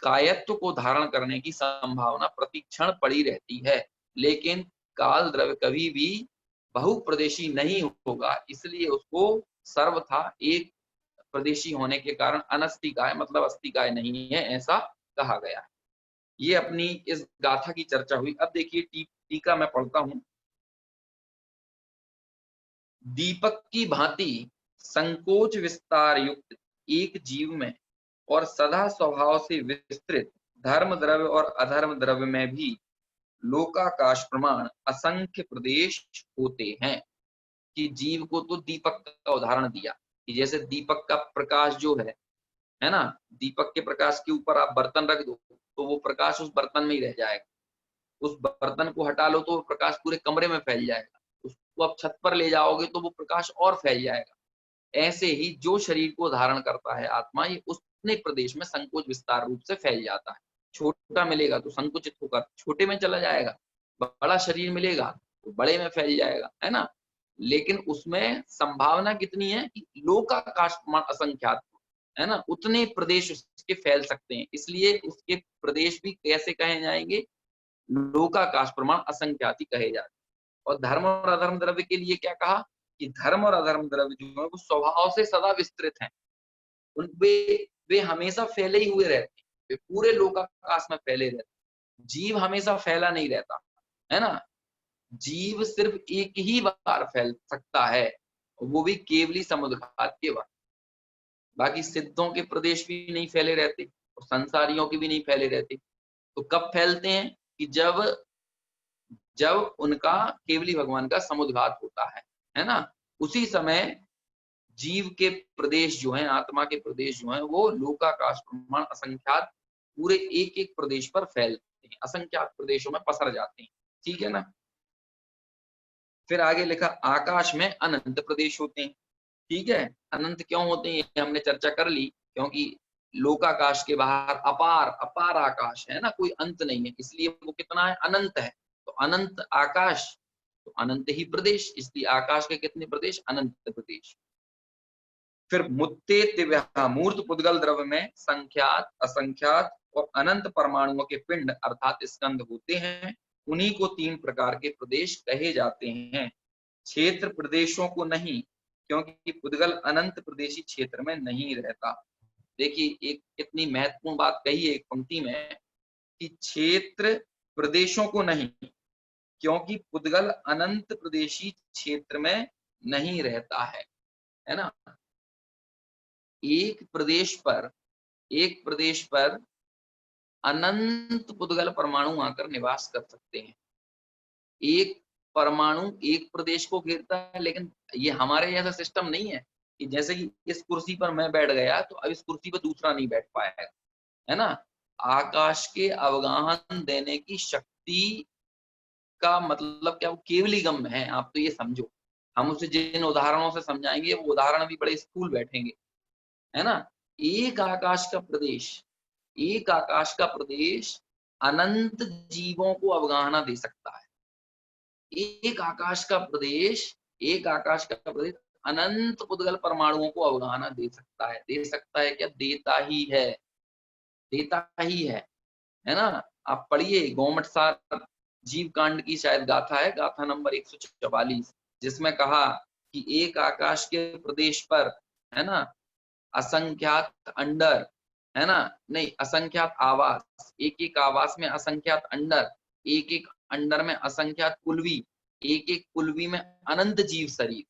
कायत्व को धारण करने की संभावना प्रतिक्षण पड़ी रहती है, लेकिन काल द्रव्य कभी भी बहुप्रदेशी नहीं होगा, इसलिए उसको सर्वथा एक प्रदेशी होने के कारण अनस्थिकाय मतलब अस्थिकाय नहीं है, ऐसा कहा गया है। ये अपनी इस गाथा की चर्चा हुई। अब देखिए टीका मैं पढ़ता हूं। दीपक की भांति संकोच विस्तार युक्त एक जीव में और सदा स्वभाव से विस्तृत धर्म द्रव्य और अधर्म द्रव्य में भी लोकाकाश प्रमाण असंख्य प्रदेश होते हैं। कि जीव को तो दीपक का उदाहरण दिया कि जैसे दीपक का प्रकाश जो है ना, दीपक के प्रकाश के ऊपर आप बर्तन रख दो तो वो प्रकाश उस बर्तन में ही रह जाएगा, उस बर्तन को हटा लो तो वो प्रकाश पूरे कमरे में फैल जाएगा, उसको आप छत पर ले जाओगे तो वो प्रकाश और फैल जाएगा। ऐसे ही जो शरीर को धारण करता है आत्मा, ये उतने प्रदेश में संकोच विस्तार रूप से फैल जाता है। छोटा मिलेगा तो संकुचित होकर छोटे में चला जाएगा, बड़ा शरीर मिलेगा तो बड़े में फैल जाएगा, है ना। लेकिन उसमें संभावना कितनी है कि लोकाकाश प्रमाण असंख्यात, है ना, उतने प्रदेश उसके फैल सकते हैं, इसलिए उसके प्रदेश भी कैसे कहे जाएंगे, लोकाकाश प्रमाण असंख्यात ही कहे जाते हैं। और धर्म और अधर्म द्रव्य के लिए क्या कहा कि धर्म और अधर्म द्रव्य जो है वो स्वभाव से सदा विस्तृत हैं, उन वे हमेशा फैले ही हुए रहते हैं, वे पूरे लोकाकाश में फैले रहते हैं। जीव हमेशा फैला नहीं रहता, है ना। जीव सिर्फ एक ही बार फैल सकता है, वो भी केवली समुद्घात के वक्त। बाकी सिद्धों के प्रदेश भी नहीं फैले रहते और संसारियों के भी नहीं फैले रहते। तो कब फैलते हैं कि जब जब उनका केवली भगवान का समुद्घात होता है ना। उसी समय जीव के प्रदेश जो हैं, आत्मा के प्रदेश जो हैं, वो लोकाकाश प्रमाण असंख्यात पूरे एक एक प्रदेश पर फैलते हैं, असंख्यात प्रदेशों में पसर जाते हैं, ठीक है ना। फिर आगे लिखा आकाश में अनंत प्रदेश होते हैं, ठीक है। अनंत क्यों होते हैं ये हमने चर्चा कर ली, क्योंकि लोकाकाश के बाहर अपार अपार आकाश है ना, कोई अंत नहीं है, इसलिए वो कितना है, अनंत है। तो अनंत आकाश तो अनंत ही प्रदेश, इसलिए आकाश के कितने प्रदेश, अनंत प्रदेश। फिर मुत्ते दिव्या मूर्त पुद्गल द्रव्य में संख्यात असंख्यात और अनंत परमाणुओं के पिंड अर्थात स्कंद होते हैं, उन्हीं को 3 प्रकार के प्रदेश कहे जाते हैं, क्षेत्र प्रदेशों को नहीं, क्योंकि पुद्गल अनंत प्रदेशी क्षेत्र में नहीं रहता। देखिए एक कितनी महत्वपूर्ण बात कही है एक पंक्ति में कि क्षेत्र प्रदेशों को नहीं, क्योंकि पुद्गल अनंत प्रदेशी क्षेत्र में नहीं रहता है ना। एक प्रदेश पर अनंत पुद्गल परमाणु आकर निवास कर सकते हैं। एक परमाणु एक प्रदेश को घेरता है, लेकिन ये हमारे जैसा सिस्टम नहीं है कि जैसे कि इस कुर्सी पर मैं बैठ गया तो अब इस कुर्सी पर दूसरा नहीं बैठ पाएगा, है ना। आकाश के अवगाहन देने की शक्ति का मतलब क्या, वो केवली गम है, आप तो ये समझो। हम उसे जिन उदाहरणों से समझाएंगे वो उदाहरण भी बड़े स्थूल बैठेंगे, है ना। एक आकाश का प्रदेश, एक आकाश का प्रदेश अनंत जीवों को अवगाहना दे सकता है। एक आकाश का प्रदेश, एक आकाश का प्रदेश अनंत पुद्गल परमाणुओं को अवगाहना दे सकता है क्या, देता ही है, देता ही है ना। आप पढ़िए गोमट सार जीव कांड की शायद गाथा है, गाथा नंबर 144, जिसमें कहा कि एक आकाश के प्रदेश पर, है ना, असंख्यात अंडर, है ना, नहीं असंख्यात आवास, एक एक आवास में असंख्यात अंडर, एक एक अंडर में असंख्यात कुलवी, एक एक कुलवी में अनंत जीव शरीर,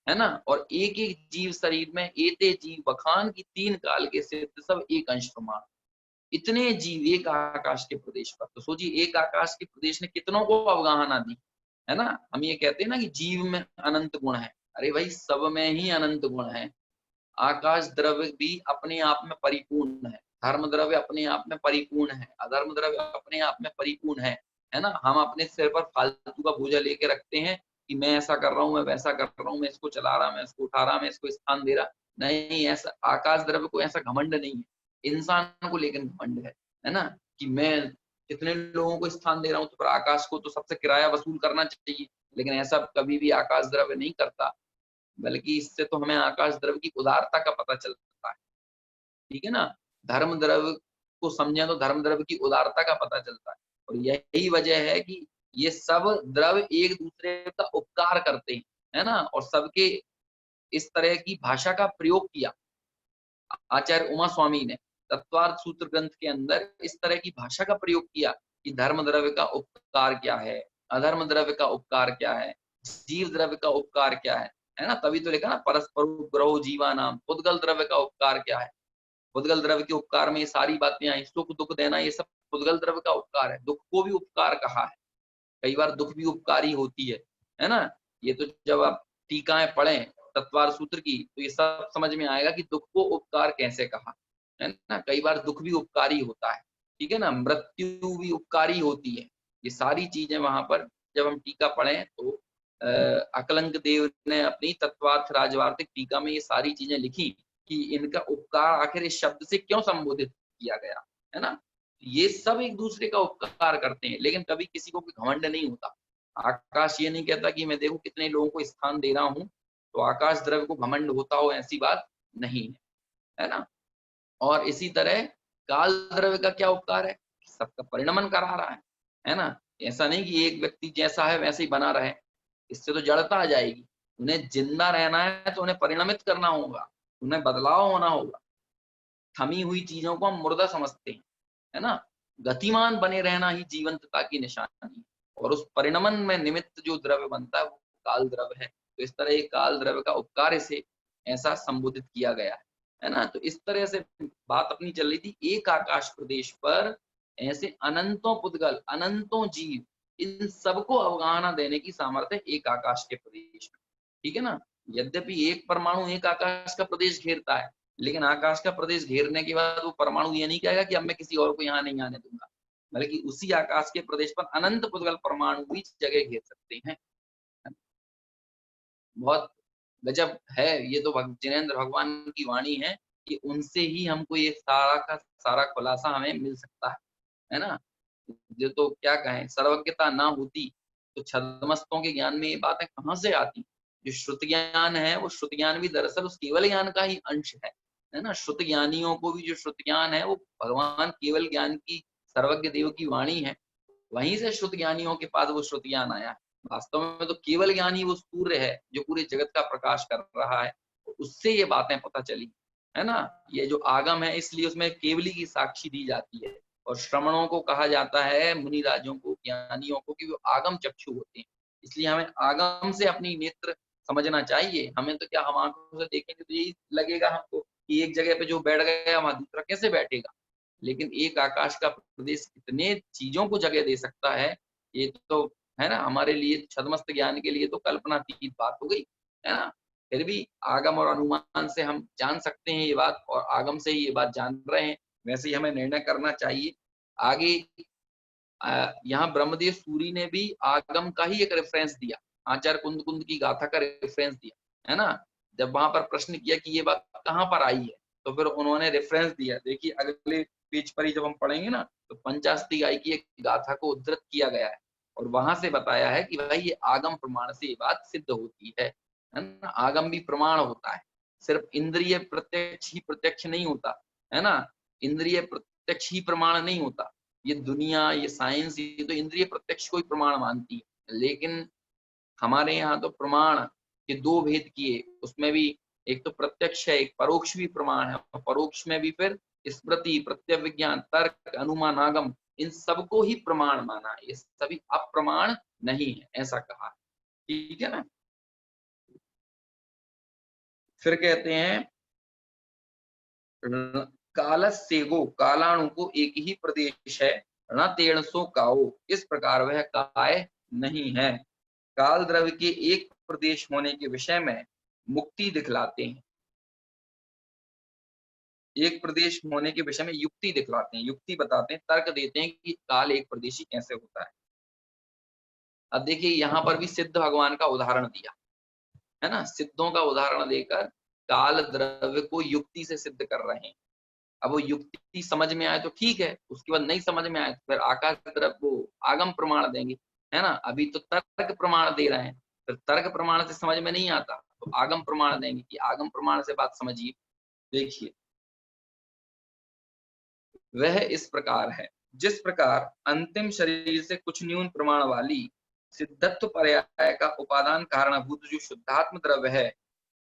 है ना। और एक एक जीव शरीर में एते जीव बखान की 3 काल के सिद्ध सब एक अंश प्रमाण, इतने जीव एक आकाश के प्रदेश पर। तो सोचिए एक आकाश के प्रदेश ने कितनों को अवगाहना दी, है ना। हम ये कहते हैं ना कि जीव में अनंत गुण है, अरे भाई सब में ही अनंत गुण है। आकाश द्रव्य भी अपने आप में परिपूर्ण है, धर्म द्रव्य अपने आप में परिपूर्ण है, अधर्म द्रव्य अपने आप में परिपूर्ण है ना। हम अपने सिर पर फालतू का बोझा लेके रखते हैं कि मैं ऐसा कर रहा हूँ, मैं वैसा कर रहा हूँ, मैं इसको चला रहा, मैं इसको उठा रहा, मैं इसको स्थान दे रहा, नहीं, ऐसा आकाश द्रव्य को ऐसा घमंड नहीं है। इंसान को लेकर घमंड है ना, कि मैं कितने लोगों को स्थान दे रहा हूँ, तो पर आकाश को तो सबसे किराया वसूल करना चाहिए, लेकिन ऐसा कभी भी आकाश द्रव्य नहीं करता। बल्कि इससे तो हमें आकाश द्रव्य की उदारता का पता चलता है, ठीक है ना। धर्म द्रव्य को समझें तो धर्म द्रव्य की उदारता का पता चलता है, और यही वजह है कि ये सब द्रव्य एक दूसरे का उपकार करते हैं, है ना। और सबके इस तरह की भाषा का प्रयोग किया आचार्य उमा स्वामी ने तत्वार्थ सूत्र ग्रंथ के अंदर, इस तरह की भाषा का प्रयोग किया कि धर्म द्रव्य का उपकार क्या है, अधर्म द्रव्य का उपकार क्या है, जीव द्रव्य का उपकार क्या है ना। तभी तो लिखा ना परस्पर ग्रहो जीवा नाम, पुद्गल द्रव्य का उपकार क्या है। पुद्गल द्रव्य के उपकार में ये सारी बातें आई, सुख दुख देना, ये सब पुद्गल द्रव्य का उपकार है। दुख को भी उपकार कहा है, कई बार दुख भी उपकारी होती है ना। ये तो जब आप टीकाएं पढ़ें तत्वार सूत्र की तो ये सब समझ में आएगा कि दुख को उपकार कैसे कहा, है ना। कई बार दुख भी उपकारी होता है, ठीक है ना, मृत्यु भी उपकारी होती है, ये सारी चीजें वहां पर जब हम टीका पढ़ें तो अकलंक देव ने अपनी तत्वार्थ राजवार्तिक टीका में ये सारी चीजें लिखी कि इनका उपकार आखिर इस शब्द से क्यों संबोधित किया गया, है ना। ये सब एक दूसरे का उपकार करते हैं, लेकिन कभी किसी को कोई घमंड नहीं होता। आकाश ये नहीं कहता कि मैं देखो कितने लोगों को स्थान दे रहा हूँ, तो आकाश द्रव्य को घमंड होता हो, ऐसी बात नहीं है, है ना। और इसी तरह काल द्रव्य का क्या उपकार है, सबका परिणमन करा रहा है ना। ऐसा नहीं कि एक व्यक्ति जैसा है वैसे ही बना रहे, इससे तो जड़ता आ जाएगी। उन्हें जिंदा रहना है तो उन्हें परिणमित करना होगा, उन्हें बदलाव होना होगा। थमी हुई चीजों को हम मुर्दा समझते हैं, है ना। गतिमान बने रहना ही जीवंतता की निशानी है, और उस परिणमन में निमित्त जो द्रव्य बनता है वो काल द्रव्य है। तो इस तरह काल द्रव्य का उपकार से ऐसा संबोधित किया गया है ना। तो इस तरह से बात अपनी चल रही थी, एक आकाश प्रदेश पर ऐसे अनंतों पुद्गल, अनंतों जीव, इन सबको अवगाहना देने की सामर्थ्य एक आकाश के प्रदेश में, ठीक है ना। यद्यपि एक परमाणु एक आकाश का प्रदेश घेरता है, लेकिन आकाश का प्रदेश घेरने के बाद वो परमाणु ये नहीं कहेगा कि अब मैं किसी और को यहाँ नहीं आने दूंगा, बल्कि उसी आकाश के प्रदेश पर अनंत पुद्गल परमाणु भी जगह घेर सकते हैं। बहुत गजब है ये तो। जिनेंद्र भगवान की वाणी है कि उनसे ही हमको ये सारा का सारा खुलासा हमें मिल सकता है ना। जो तो क्या कहें, सर्वज्ञता ना होती तो छद्मस्तों के ज्ञान में ये बातें कहाँ से आती। जो श्रुत ज्ञान है वो श्रुत ज्ञान भी दरअसल उस केवल ज्ञान का ही अंश है ना। श्रुत ज्ञानियों को भी जो श्रुत ज्ञान है वो भगवान केवल ज्ञान की, सर्वज्ञ देव की वाणी है, वहीं से श्रुत ज्ञानियों के पास वो श्रुत ज्ञान आया। वास्तव में तो केवल ज्ञान ही वो सूर्य है जो पूरे जगत का प्रकाश कर रहा है, उससे ये बातें पता चली, है ना। ये जो आगम है इसलिए उसमें केवली की साक्षी दी जाती है, और श्रमणों को कहा जाता है, मुनि राजों को, ज्ञानियों को, कि वो आगम चक्षु होते हैं। इसलिए हमें आगम से अपनी नेत्र समझना चाहिए। हमें तो क्या, हम आंखों से देखेंगे तो यही लगेगा हमको कि एक जगह पे जो बैठ गया वहां दूसरा कैसे बैठेगा, लेकिन एक आकाश का प्रदेश कितने चीजों को जगह दे सकता है, ये तो है ना हमारे लिए छद्मस्त ज्ञान के लिए तो कल्पनातीत बात हो गई, है ना। फिर भी आगम और अनुमान से हम जान सकते हैं ये बात, और आगम से ही ये बात जान रहे हैं, वैसे ही हमें निर्णय करना चाहिए। आगे यहाँ ब्रह्मदेव सूरी ने भी आगम का ही एक रेफरेंस दिया, आचार्य कुंद कुंद की गाथा का रेफरेंस दिया, है ना। जब वहां पर प्रश्न किया कि ये बात कहाँ पर आई है, तो फिर उन्होंने रेफरेंस दिया। देखिए अगले पेज पर ही जब हम पढ़ेंगे ना, तो पंचास्ति गाय की एक गाथा को उद्धृत किया गया है, और वहां से बताया है कि भाई ये आगम प्रमाण से ये बात सिद्ध होती है ना। आगम भी प्रमाण होता है, सिर्फ इंद्रिय प्रत्यक्ष ही प्रत्यक्ष नहीं होता, है ना। इंद्रिय प्रत्यक्ष ही प्रमाण नहीं होता। ये दुनिया, ये साइंस, ये तो इंद्रिय प्रत्यक्ष को ही प्रमाण मानती है, लेकिन हमारे यहाँ तो प्रमाण के दो भेद किए, उसमें भी एक तो प्रत्यक्ष है, एक परोक्ष भी प्रमाण है, और परोक्ष में भी फिर स्मृति, प्रत्यविज्ञान, तर्क, अनुमान, आगम, इन सबको ही प्रमाण माना, ये सभी अप्रमाण नहीं है, ऐसा कहा। ठीक है ना। फिर कहते हैं कालस्येगो, कालाणु को एक ही प्रदेश है, न तेणसो काओ, इस प्रकार वह काय नहीं है। काल द्रव्य के एक प्रदेश होने के विषय में मुक्ति दिखलाते हैं, एक प्रदेश होने के विषय में युक्ति दिखलाते हैं, युक्ति बताते हैं, तर्क देते हैं कि काल एक प्रदेशी कैसे होता है। अब देखिए यहाँ पर भी सिद्ध भगवान का उदाहरण दिया है ना, सिद्धों का उदाहरण देकर काल द्रव्य को युक्ति से सिद्ध कर रहे हैं। अब वो युक्ति समझ में आए तो ठीक है, उसके बाद नहीं समझ में आए तो फिर आकाश द्रव्य को आगम प्रमाण देंगे, है ना। अभी तो तर्क प्रमाण दे रहे हैं, फिर तर्क प्रमाण से समझ में नहीं आता तो आगम प्रमाण देंगे कि आगम प्रमाण से बात समझिए। देखिए वह इस प्रकार है, जिस प्रकार अंतिम शरीर से कुछ न्यून प्रमाण वाली सिद्धत्व पर्याय का उपादान कारणभूत जो शुद्धात्म द्रव्य है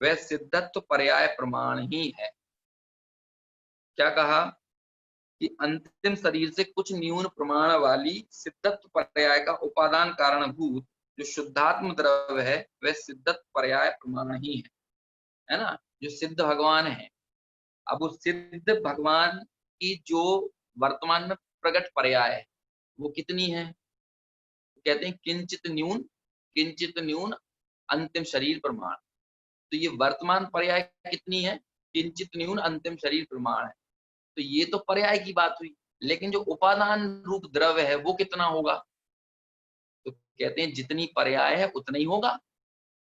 वह सिद्धत्व पर्याय प्रमाण ही है। क्या कहा कि अंतिम शरीर से कुछ न्यून प्रमाण वाली सिद्धत्व पर्याय का उपादान कारणभूत जो शुद्धात्म द्रव्य है वह सिद्धत्व पर्याय प्रमाण ही है ना। जो सिद्ध भगवान है, अब उस सिद्ध भगवान की जो वर्तमान में प्रकट पर्याय है वो कितनी है, कहते हैं किंचित न्यून अंतिम शरीर प्रमाण। तो ये वर्तमान पर्याय कितनी है, किंचित न्यून अंतिम शरीर प्रमाण है। तो ये तो पर्याय की बात हुई, लेकिन जो उपादान रूप द्रव्य है वो कितना होगा, कहते हैं जितनी पर्याय है उतना ही होगा,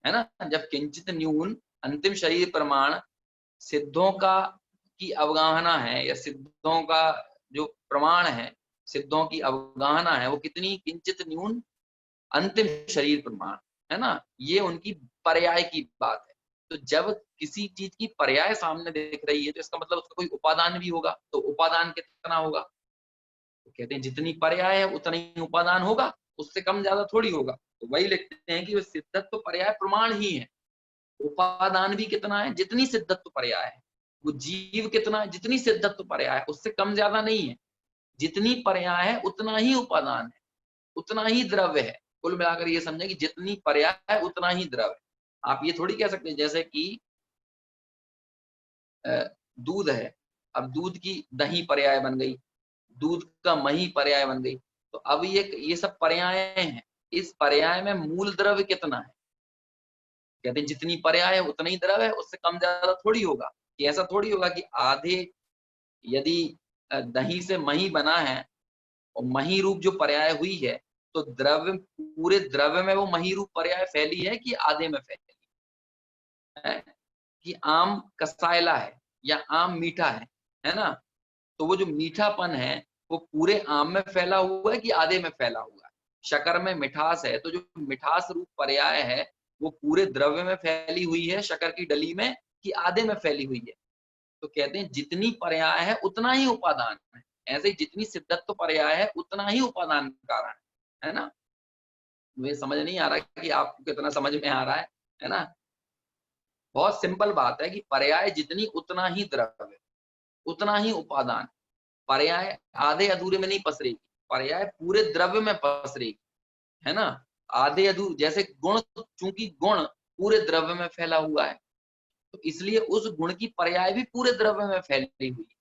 है ना। जब किंचित न्यून अंतिम शरीर प्रमाण सिद्धों का की अवगाहना है, या सिद्धों का जो प्रमाण है, सिद्धों की अवगाहना है, वो कितनी, किंचित न्यून अंतिम शरीर प्रमाण, है ना। ये उनकी पर्याय की बात है। तो जब किसी चीज की पर्याय सामने दिख रही है तो इसका मतलब उसका कोई उपादान भी होगा। तो उपादान कितना होगा, तो कहते हैं जितनी पर्याय है उतना ही उपादान होगा, उससे कम ज्यादा थोड़ी होगा। तो वही लिखते हैं कि वो सिद्धत्व पर्याय प्रमाण ही है। उपादान भी कितना है, जितनी सिद्धत्व पर्याय है। वो जीव कितना है, जितनी सिद्धत्व पर्याय है, उससे कम ज्यादा नहीं है। जितनी पर्याय है उतना ही उपादान है, उतना ही द्रव्य है। कुल मिलाकर ये समझे कि जितनी पर्याय है उतना ही द्रव्य है। आप ये थोड़ी कह सकते हैं जैसे कि दूध है, अब दूध की दही पर्याय बन गई, दूध का मही पर्याय बन गई। तो अब ये सब पर्याय हैं। इस पर्याय में मूल द्रव्य कितना है, कहते हैं जितनी पर्याय है उतना ही द्रव्य है, उससे कम ज्यादा थोड़ी होगा। कि ऐसा थोड़ी होगा कि आधे, यदि दही से मही बना है और मही रूप जो पर्याय हुई है, तो द्रव्य, पूरे द्रव्य में वो मही रूप पर्याय फैली है कि आधे में फैली है। कि आम कसायला है या आम मीठा है ना। तो वो जो मीठापन है वो पूरे आम में फैला हुआ है कि आधे में फैला हुआ है। शक्कर में मिठास है, तो जो मिठास रूप पर्याय है वो पूरे द्रव्य में फैली हुई है, शक्कर की डली में, कि आधे में फैली हुई है। तो कहते हैं जितनी पर्याय है उतना ही उपादान है। ऐसे ही जितनी सिद्धत्व पर्याय है उतना ही उपादान कारण है ना। मुझे समझ नहीं आ रहा कि आपको कितना समझ में आ रहा है ना। बहुत सिंपल बात है कि पर्याय जितनी उतना ही द्रव्य, उतना ही उपादान। पर्याय आधे अधूरे में नहीं पसरेगी, पर्याय पूरे द्रव्य में पसरेगी, है ना। आधे अधूरे, जैसे गुण, चूंकि गुण पूरे द्रव्य में फैला हुआ है, तो इसलिए उस गुण की पर्याय भी पूरे द्रव्य में फैली हुई है।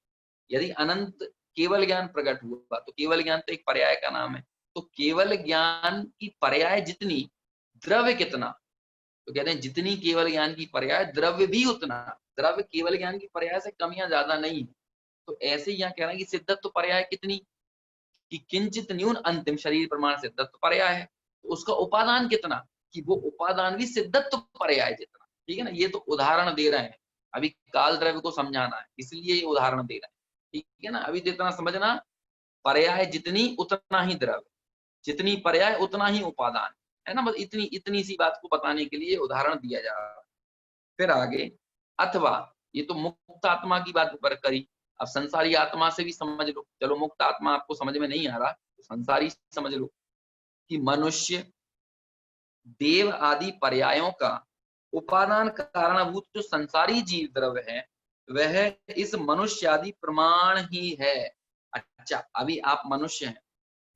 यदि अनंत केवल ज्ञान प्रकट हुआ तो केवल ज्ञान तो एक पर्याय का नाम है। तो केवल ज्ञान की पर्याय जितनी, द्रव्य कितना, तो कहते हैं जितनी केवल ज्ञान की पर्याय द्रव्य भी उतना। द्रव्य केवल ज्ञान की पर्याय से कम या ज्यादा नहीं है। तो ऐसे ही यहाँ कह रहा है कि सिद्धत्व पर्याय कितनी, कि किंचित न्यून अंतिम शरीर प्रमाण सिद्धत्व पर्याय है। तो उसका उपादान कितना, कि वो उपादान भी सिद्धत्व पर्याय जितना। ठीक है ना। ये तो उदाहरण दे रहे हैं, अभी काल द्रव्य को समझाना है, इसलिए ये उदाहरण दे रहे हैं। ठीक है ना। अभी जितना समझना, पर्याय जितनी उतना ही द्रव्य, जितनी पर्याय उतना ही उपादान, है ना। बस इतनी इतनी सी बात को बताने के लिए उदाहरण दिया जा रहा है। फिर आगे, अथवा, ये तो मुक्त आत्मा की बात पर करी। अब संसारी आत्मा से भी समझ लो। चलो मुक्त आत्मा आपको समझ में नहीं आ रहा, तो संसारी समझ लो कि मनुष्य, देव आदि पर्यायों का उपादान कारणभूत जो संसारी जीव द्रव्य है, वह इस मनुष्य आदि प्रमाण ही है। अच्छा, अभी आप मनुष्य हैं,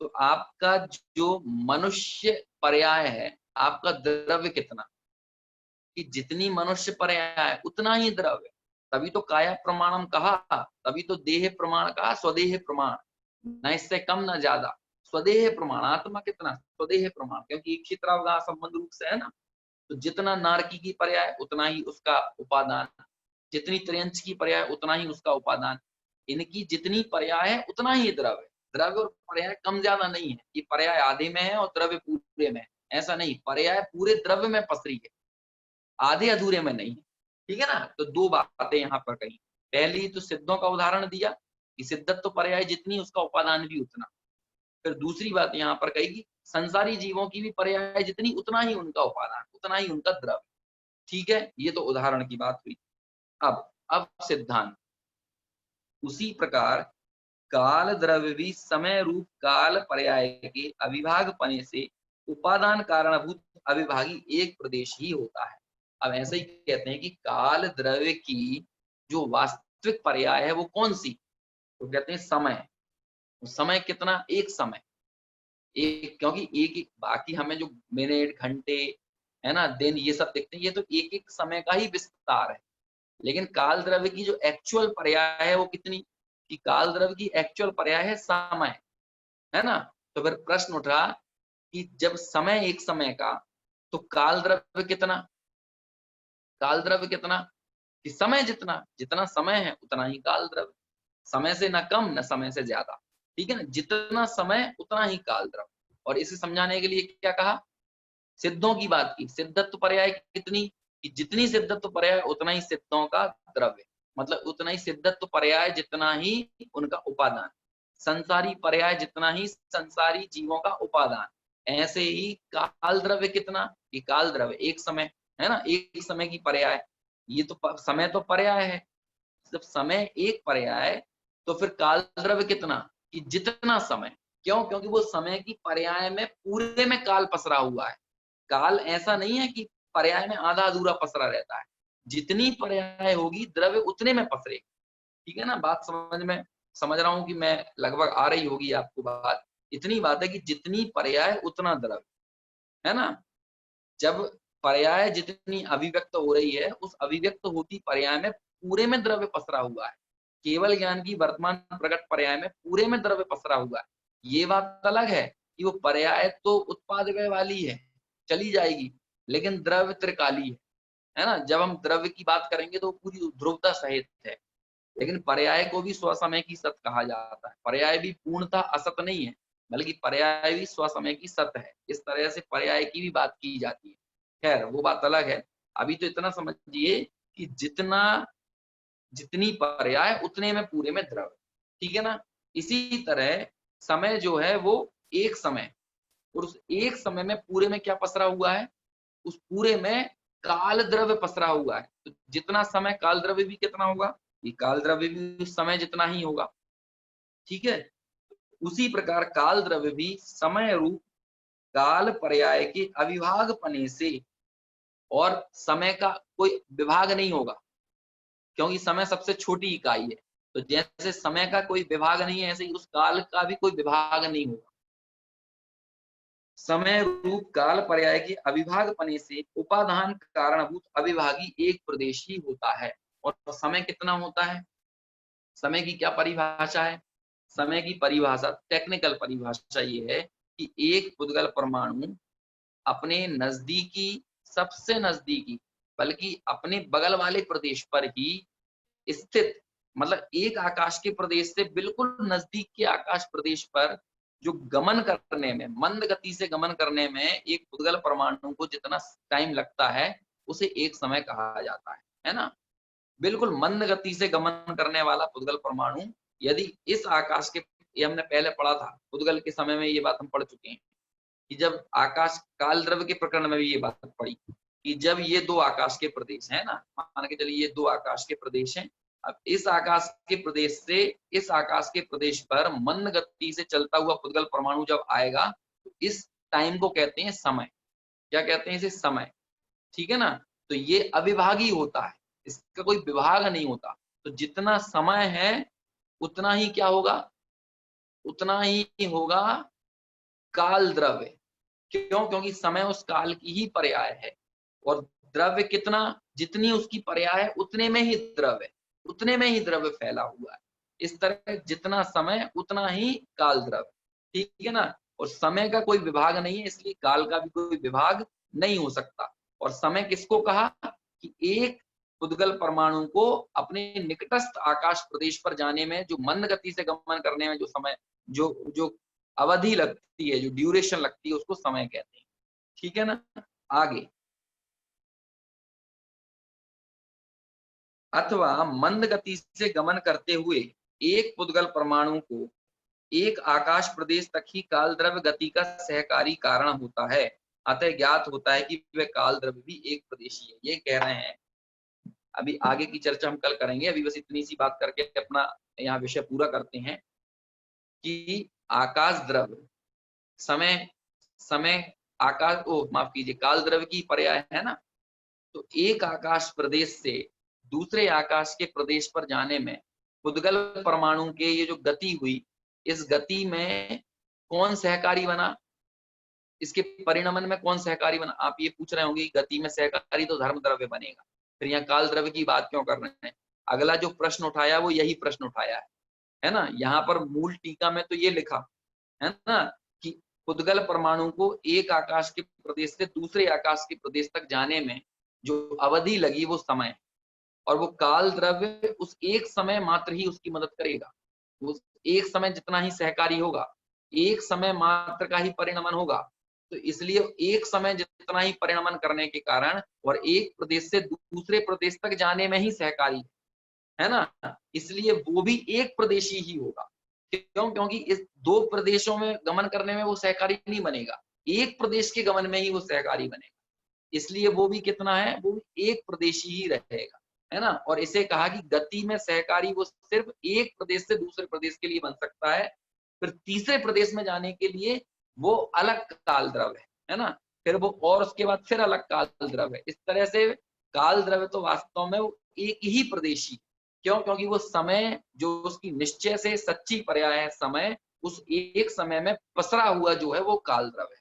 तो आपका जो मनुष्य पर्याय है, आपका द्रव्य कितना, कि जितनी मनुष्य पर्याय उतना ही द्रव्य। तभी तो काया प्रमाणम कहा, तभी तो देह प्रमाण कहा, स्वदेह प्रमाण, न इससे कम न ज्यादा। स्वदेह प्रमाण, आत्मा कितना, स्वदेह प्रमाण, क्योंकि क्षेत्रावगाह संबंध रूप से है ना। तो जितना नारकी की पर्याय उतना ही उसका उपादान, जितनी त्र्यंच की पर्याय उतना ही उसका उपादान। इनकी जितनी पर्याय है उतना ही द्रव्य। द्रव्य और पर्याय कम ज्यादा नहीं है कि पर्याय आधे में है और द्रव्य पूरे में है, ऐसा नहीं। पर्याय पूरे द्रव्य में पसरी है, आधे अधूरे में नहीं है। ठीक है ना। तो दो बातें यहाँ पर कही। पहली तो सिद्धों का उदाहरण दिया कि सिद्धत्व तो पर्याय जितनी उसका उपादान भी उतना। फिर दूसरी बात यहाँ पर कही कि संसारी जीवों की भी पर्याय जितनी उतना ही उनका उपादान, उतना ही उनका द्रव्य। ठीक है, ये तो उदाहरण की बात हुई। अब सिद्धांत, उसी प्रकार काल द्रव्य भी समय रूप काल पर्याय के अविभाग पने से उपादान कारणभूत अविभागी एक प्रदेश ही होता है। अब ऐसे ही कहते हैं कि काल द्रव्य की जो वास्तविक पर्याय है वो कौन सी, तो कहते हैं समय। समय कितना, एक समय, एक, क्योंकि एक एक बाकी हमें जो मिनट घंटे, है ना, दिन, ये सब देखते हैं, ये तो एक एक समय का ही विस्तार है। लेकिन काल द्रव्य की जो एक्चुअल पर्याय है वो कितनी, कि काल द्रव्य की एक्चुअल पर्याय है समय, है ना। तो फिर प्रश्न उठा कि जब समय एक समय का, तो काल द्रव्य कितना, काल द्रव्य कितना, कि समय जितना, जितना समय है उतना ही काल द्रव्य। समय से न कम न समय से ज्यादा। ठीक है ना। जितना समय उतना ही काल द्रव्य। और इसे समझाने के लिए क्या कहा, सिद्धों की बात की। सिद्धत्व पर्याय कितनी, कि जितनी सिद्धत्व पर्याय उतना ही सिद्धों का द्रव्य, मतलब उतना ही सिद्धत्व पर्याय जितना ही उनका उपादान, संसारी पर्याय जितना ही संसारी जीवों का उपादान। ऐसे ही काल द्रव्य कितना, कि काल द्रव्य एक समय है ना, एक समय की पर्याय। ये तो समय तो पर्याय है, जब समय एक पर्याय तो फिर काल द्रव्य कितना, कि जितना समय। क्यों, क्योंकि वो समय की पर्याय में पूरे में काल पसरा हुआ है। काल ऐसा नहीं है कि पर्याय में आधा अधूरा पसरा रहता है, जितनी पर्याय होगी द्रव्य उतने में पसरेगा। ठीक है ना, बात समझ रहा हूं कि मैं लगभग आ रही होगी आपको बात। इतनी बात है कि जितनी पर्याय उतना द्रव्य, है ना। जब पर्याय जितनी अभिव्यक्त हो रही है, उस अभिव्यक्त होती पर्याय में पूरे में द्रव्य पसरा हुआ है। केवल ज्ञान की वर्तमान प्रकट पर्याय में पूरे में द्रव्य पसरा हुआ है। ये बात अलग है कि वो पर्याय तो उत्पाद व्यय वाली है, चली जाएगी, लेकिन द्रव्य त्रिकाली है ना। जब हम द्रव्य की बात करेंगे तो पूरी ध्रुवता सहित है। लेकिन पर्याय को भी स्वसमय की सत कहा जाता है। पर्याय भी पूर्णतः असत नहीं है, बल्कि पर्याय भी स्वसमय की सत है। इस तरह से पर्याय की भी बात की जाती है। खैर वो बात अलग है। अभी तो इतना समझिए कि जितनी पर्याय उतने में पूरे में द्रव्य। ठीक है ना। इसी तरह समय जो है वो एक समय, और उस एक समय में पूरे में क्या पसरा हुआ है, उस पूरे में काल द्रव्य पसरा हुआ है। तो जितना समय काल द्रव्य भी कितना होगा, ये काल द्रव्य भी उस समय जितना ही होगा। ठीक है। उसी प्रकार काल द्रव्य भी समय रूप काल पर्याय के अविभाग पने से, और समय का कोई विभाग नहीं होगा, क्योंकि समय सबसे छोटी इकाई है। तो जैसे समय का कोई विभाग नहीं है, ऐसे ही उस काल का भी कोई विभाग नहीं होगा। समय रूप काल पर्याय के अविभाग पने से उपादान कारणभूत अविभागी एक प्रदेश ही होता है। और समय कितना होता है, समय की क्या परिभाषा है, समय की परिभाषा, टेक्निकल परिभाषा ये है कि एक पुद्गल परमाणु अपने नजदीकी, सबसे नजदीकी, बल्कि अपने बगल वाले प्रदेश पर ही स्थित, मतलब एक आकाश के प्रदेश से बिल्कुल नजदीक के आकाश प्रदेश पर जो गमन करने में, मंद गति से गमन करने में एक पुद्गल परमाणु को जितना टाइम लगता है, उसे एक समय कहा जाता है ना। बिल्कुल मंद गति से गमन करने वाला पुद्गल परमाणु, यदि इस आकाश के, ये हमने पहले पढ़ा था पुद्गल के समय में, ये बात हम पढ़ चुके हैं कि जब आकाश काल द्रव्य के प्रकरण में भी ये बात पढ़ी कि जब ये दो आकाश के प्रदेश है ना, मान के चलिए ये दो आकाश के प्रदेश हैं। अब इस आकाश के प्रदेश से इस आकाश के प्रदेश पर मंद गति से चलता हुआ पुद्गल परमाणु जब आएगा, तो इस टाइम को कहते हैं समय। क्या कहते हैं इसे, समय। ठीक है ना। तो ये अविभागी होता है, इसका कोई विभाग नहीं होता। तो जितना समय है उतना ही क्या होगा, उतना ही होगा काल द्रव्य। क्यों, क्योंकि समय उस काल की ही पर्याय है। और द्रव्य कितना, जितनी उसकी पर्याय है उतने में ही द्रव्य, उतने में ही द्रव्य फैला हुआ है। इस तरह जितना समय उतना ही काल द्रव्य। ठीक है ना। और समय का कोई विभाग नहीं है, इसलिए काल का भी कोई विभाग नहीं हो सकता। और समय किसको कहा, कि एक पुद्गल परमाणु को अपने निकटस्थ आकाश प्रदेश पर जाने में, जो मंद गति से गमन करने में जो समय, जो जो अवधि लगती है, जो ड्यूरेशन लगती है, उसको समय कहते हैं। ठीक है ना। आगे, अथवा मंद गति से गमन करते हुए एक पुद्गल परमाणु को एक आकाश प्रदेश तक ही काल द्रव्य गति का सहकारी कारण होता है। अतः ज्ञात होता है कि वह काल द्रव्य भी एक प्रदेशी है। ये कह रहे हैं। अभी आगे की चर्चा हम कल करेंगे, अभी बस इतनी सी बात करके अपना यहाँ विषय पूरा करते हैं कि आकाश द्रव्य, समय, समय आकाश, ओ माफ कीजिए, काल द्रव्य की पर्याय है ना। तो एक आकाश प्रदेश से दूसरे आकाश के प्रदेश पर जाने में पुद्गल परमाणु के ये जो गति हुई, इस गति में कौन सहकारी बना, इसके परिणमन में कौन सहकारी बना। आप ये पूछ रहे होंगे गति में सहकारी तो धर्म द्रव्य बनेगा, फिर यहाँ काल द्रव्य की बात क्यों कर रहे हैं। अगला जो प्रश्न उठाया वो यही प्रश्न उठाया है ना। यहाँ पर मूल टीका में तो ये लिखा है ना कि पुद्गल परमाणु को एक आकाश के प्रदेश से दूसरे आकाश के प्रदेश तक जाने में जो अवधि लगी वो समय, और वो काल द्रव्य उस एक समय मात्र ही उसकी मदद करेगा। उस एक समय जितना ही सहकारी होगा। एक समय मात्र का ही परिणमन होगा। तो इसलिए एक समय जितना ही परिणमन करने के कारण और एक प्रदेश से दूसरे प्रदेश तक जाने में ही सहकारी है ना? इसलिए वो भी एक प्रदेशी ही होगा। क्यों? क्योंकि इस 2 प्रदेशों में गमन करने में वो सहकारी नहीं बनेगा। एक प्रदेश के गमन में ही वो सहकारी बनेगा। इसलिए वो भी कितना है? वो भी एक प्रदेशी ही रहेगा, है ना? और इसे कहा कि गति में सहकारी वो सिर्फ एक प्रदेश से दूसरे प्रदेश के लिए बन सकता है। फिर तीसरे प्रदेश में जाने के लिए वो अलग काल द्रव है ना? फिर वो और उसके बाद फिर अलग काल द्रव है। इस तरह से काल द्रव तो वास्तव में वो एक ही प्रदेशी। क्यों? क्योंकि वो समय जो उसकी निश्चय से सच्ची पर्याय है समय, उस एक समय में पसरा हुआ जो है वो काल द्रव है।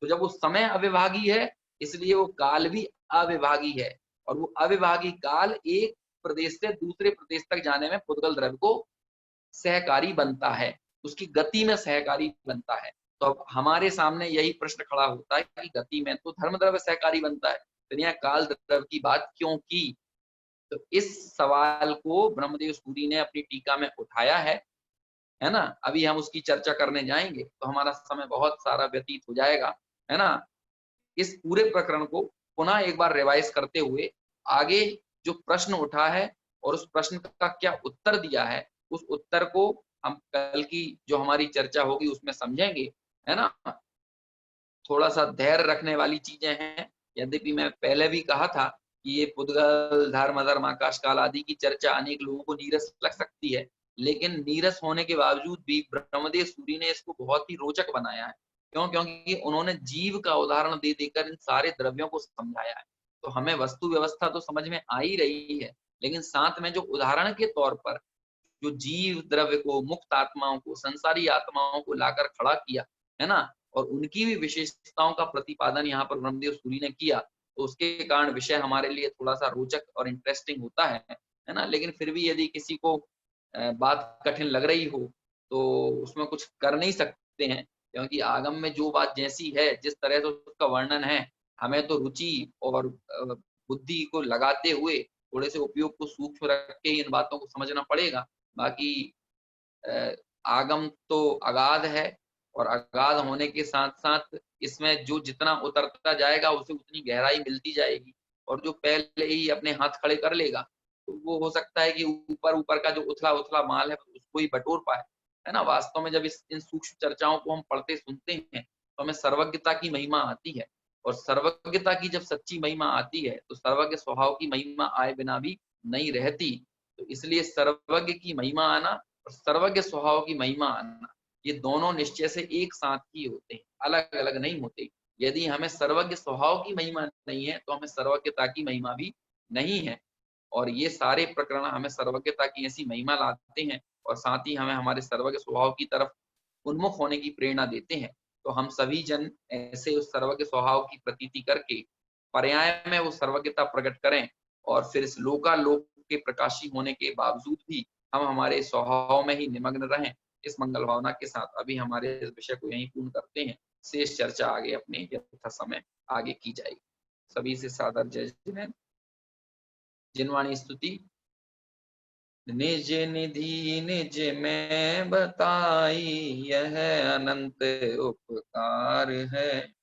तो जब वो समय अविभागी है, इसलिए वो काल भी अविभागी है और वो अविभागी काल एक प्रदेश से दूसरे प्रदेश तक जाने में पुद्गल द्रव्य को सहकारी बनता है, उसकी गति में सहकारी बनता है। तो अब हमारे सामने यही प्रश्न खड़ा होता है कि गति में तो धर्म द्रव्य सहकारी बनता है, फिर यहाँ काल द्रव्य की बात क्यों की? तो इस सवाल को ब्रह्मदेव सूरी ने अपनी टीका में उठाया है ना? अभी हम उसकी चर्चा करने जाएँगे, तो हमारा समय बहुत सारा व्यतीत हो जाएगा, है ना? इस पूरे प्रकरण को पुनः एक बार रिवाइज करते हुए आगे जो प्रश्न उठा है और उस प्रश्न का क्या उत्तर दिया है, उस उत्तर को हम कल की जो हमारी चर्चा होगी उसमें समझेंगे, है ना? थोड़ा-सा धैर्य रखने वाली चीज़ें हैं। यद्यपि मैं पहले भी कहा था कि ये पुद्गल, धर्म, अधर्म, आकाश काल आदि की चर्चा अनेक लोगों को नीरस लग सकती है, लेकिन नीरस होने के बावजूद भी ब्रह्मदेव सूरी ने इसको बहुत ही रोचक बनाया है। क्यों? क्योंकि उन्होंने जीव का उदाहरण दे देकर इन सारे द्रव्यों को समझाया है। तो हमें वस्तु व्यवस्था तो समझ में आ ही रही है, लेकिन साथ में जो उदाहरण के तौर पर जो जीव द्रव्य को, मुक्त आत्माओं को, संसारी आत्माओं को लाकर खड़ा किया, है ना? और उनकी भी विशेषताओं का प्रतिपादन यहाँ पर ब्रह्मदेव सूरी ने किया, तो उसके कारण विषय हमारे लिए थोड़ा-सा रोचक और इंटरेस्टिंग होता है ना? लेकिन फिर भी यदि किसी को बात कठिन लग रही हो, तो उसमें कुछ कर नहीं सकते हैं, क्योंकि आगम में जो बात जैसी है, जिस तरह से उसका वर्णन है, हमें तो रुचि और बुद्धि को लगाते हुए थोड़े से उपयोग को सूक्ष्म रख के इन बातों को समझना पड़ेगा। बाकी अ, आगम तो अगाध है और अगाध होने के साथ-साथ इसमें जो जितना उतरता जाएगा उसे उतनी गहराई मिलती जाएगी और जो पहले ही अपने हाथ खड़े कर लेगा, तो वो हो सकता है कि ऊपर-ऊपर का जो उथला-उथला माल है उसको ही बटोर पाए, है ना? वास्तव में जब इस इन सूक्ष्म चर्चाओं को हम पढ़ते सुनते हैं, तो हमें सर्वज्ञता की महिमा आती है और सर्वज्ञता की जब सच्ची महिमा आती है, तो सर्वज्ञ स्वभाव की महिमा आए बिना भी नहीं रहती। तो इसलिए सर्वज्ञ की महिमा आना और सर्वज्ञ स्वभाव की महिमा आना, ये दोनों निश्चय से एक साथ ही होते हैं, अलग-अलग नहीं होते। यदि हमें सर्वज्ञ स्वभाव की महिमा नहीं है, तो हमें सर्वज्ञता की महिमा भी नहीं है। और ये सारे प्रकरण हमें सर्वज्ञता की ऐसी महिमा लाते हैं और साथ ही हमें हमारे सर्वज्ञ स्वभाव की तरफ उन्मुख होने की प्रेरणा देते हैं। तो हम सभी जन ऐसे उस सर्वज्ञ स्वभाव की प्रतीति करके पर्याय में वो सर्वज्ञता प्रकट करें और फिर इस लोकालोक के प्रकाशी होने के बावजूद भी हम हमारे स्वभाव में ही निमग्न रहें। इस मंगल भावना के साथ अभी हमारे इस विषय को यहीं पूर्ण करते हैं। शेष चर्चा आगे अपने यथा समय आगे की जाएगी। सभी से सादर जय जिनेन्द्र। जिनवाणी स्तुति। निज निधि निज में बताई, यह अनंत उपकार है।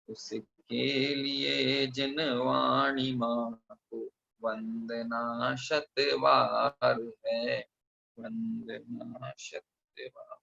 उसके लिए जिनवाणी माँ को वंदना शत बार है, वंदना शत बार।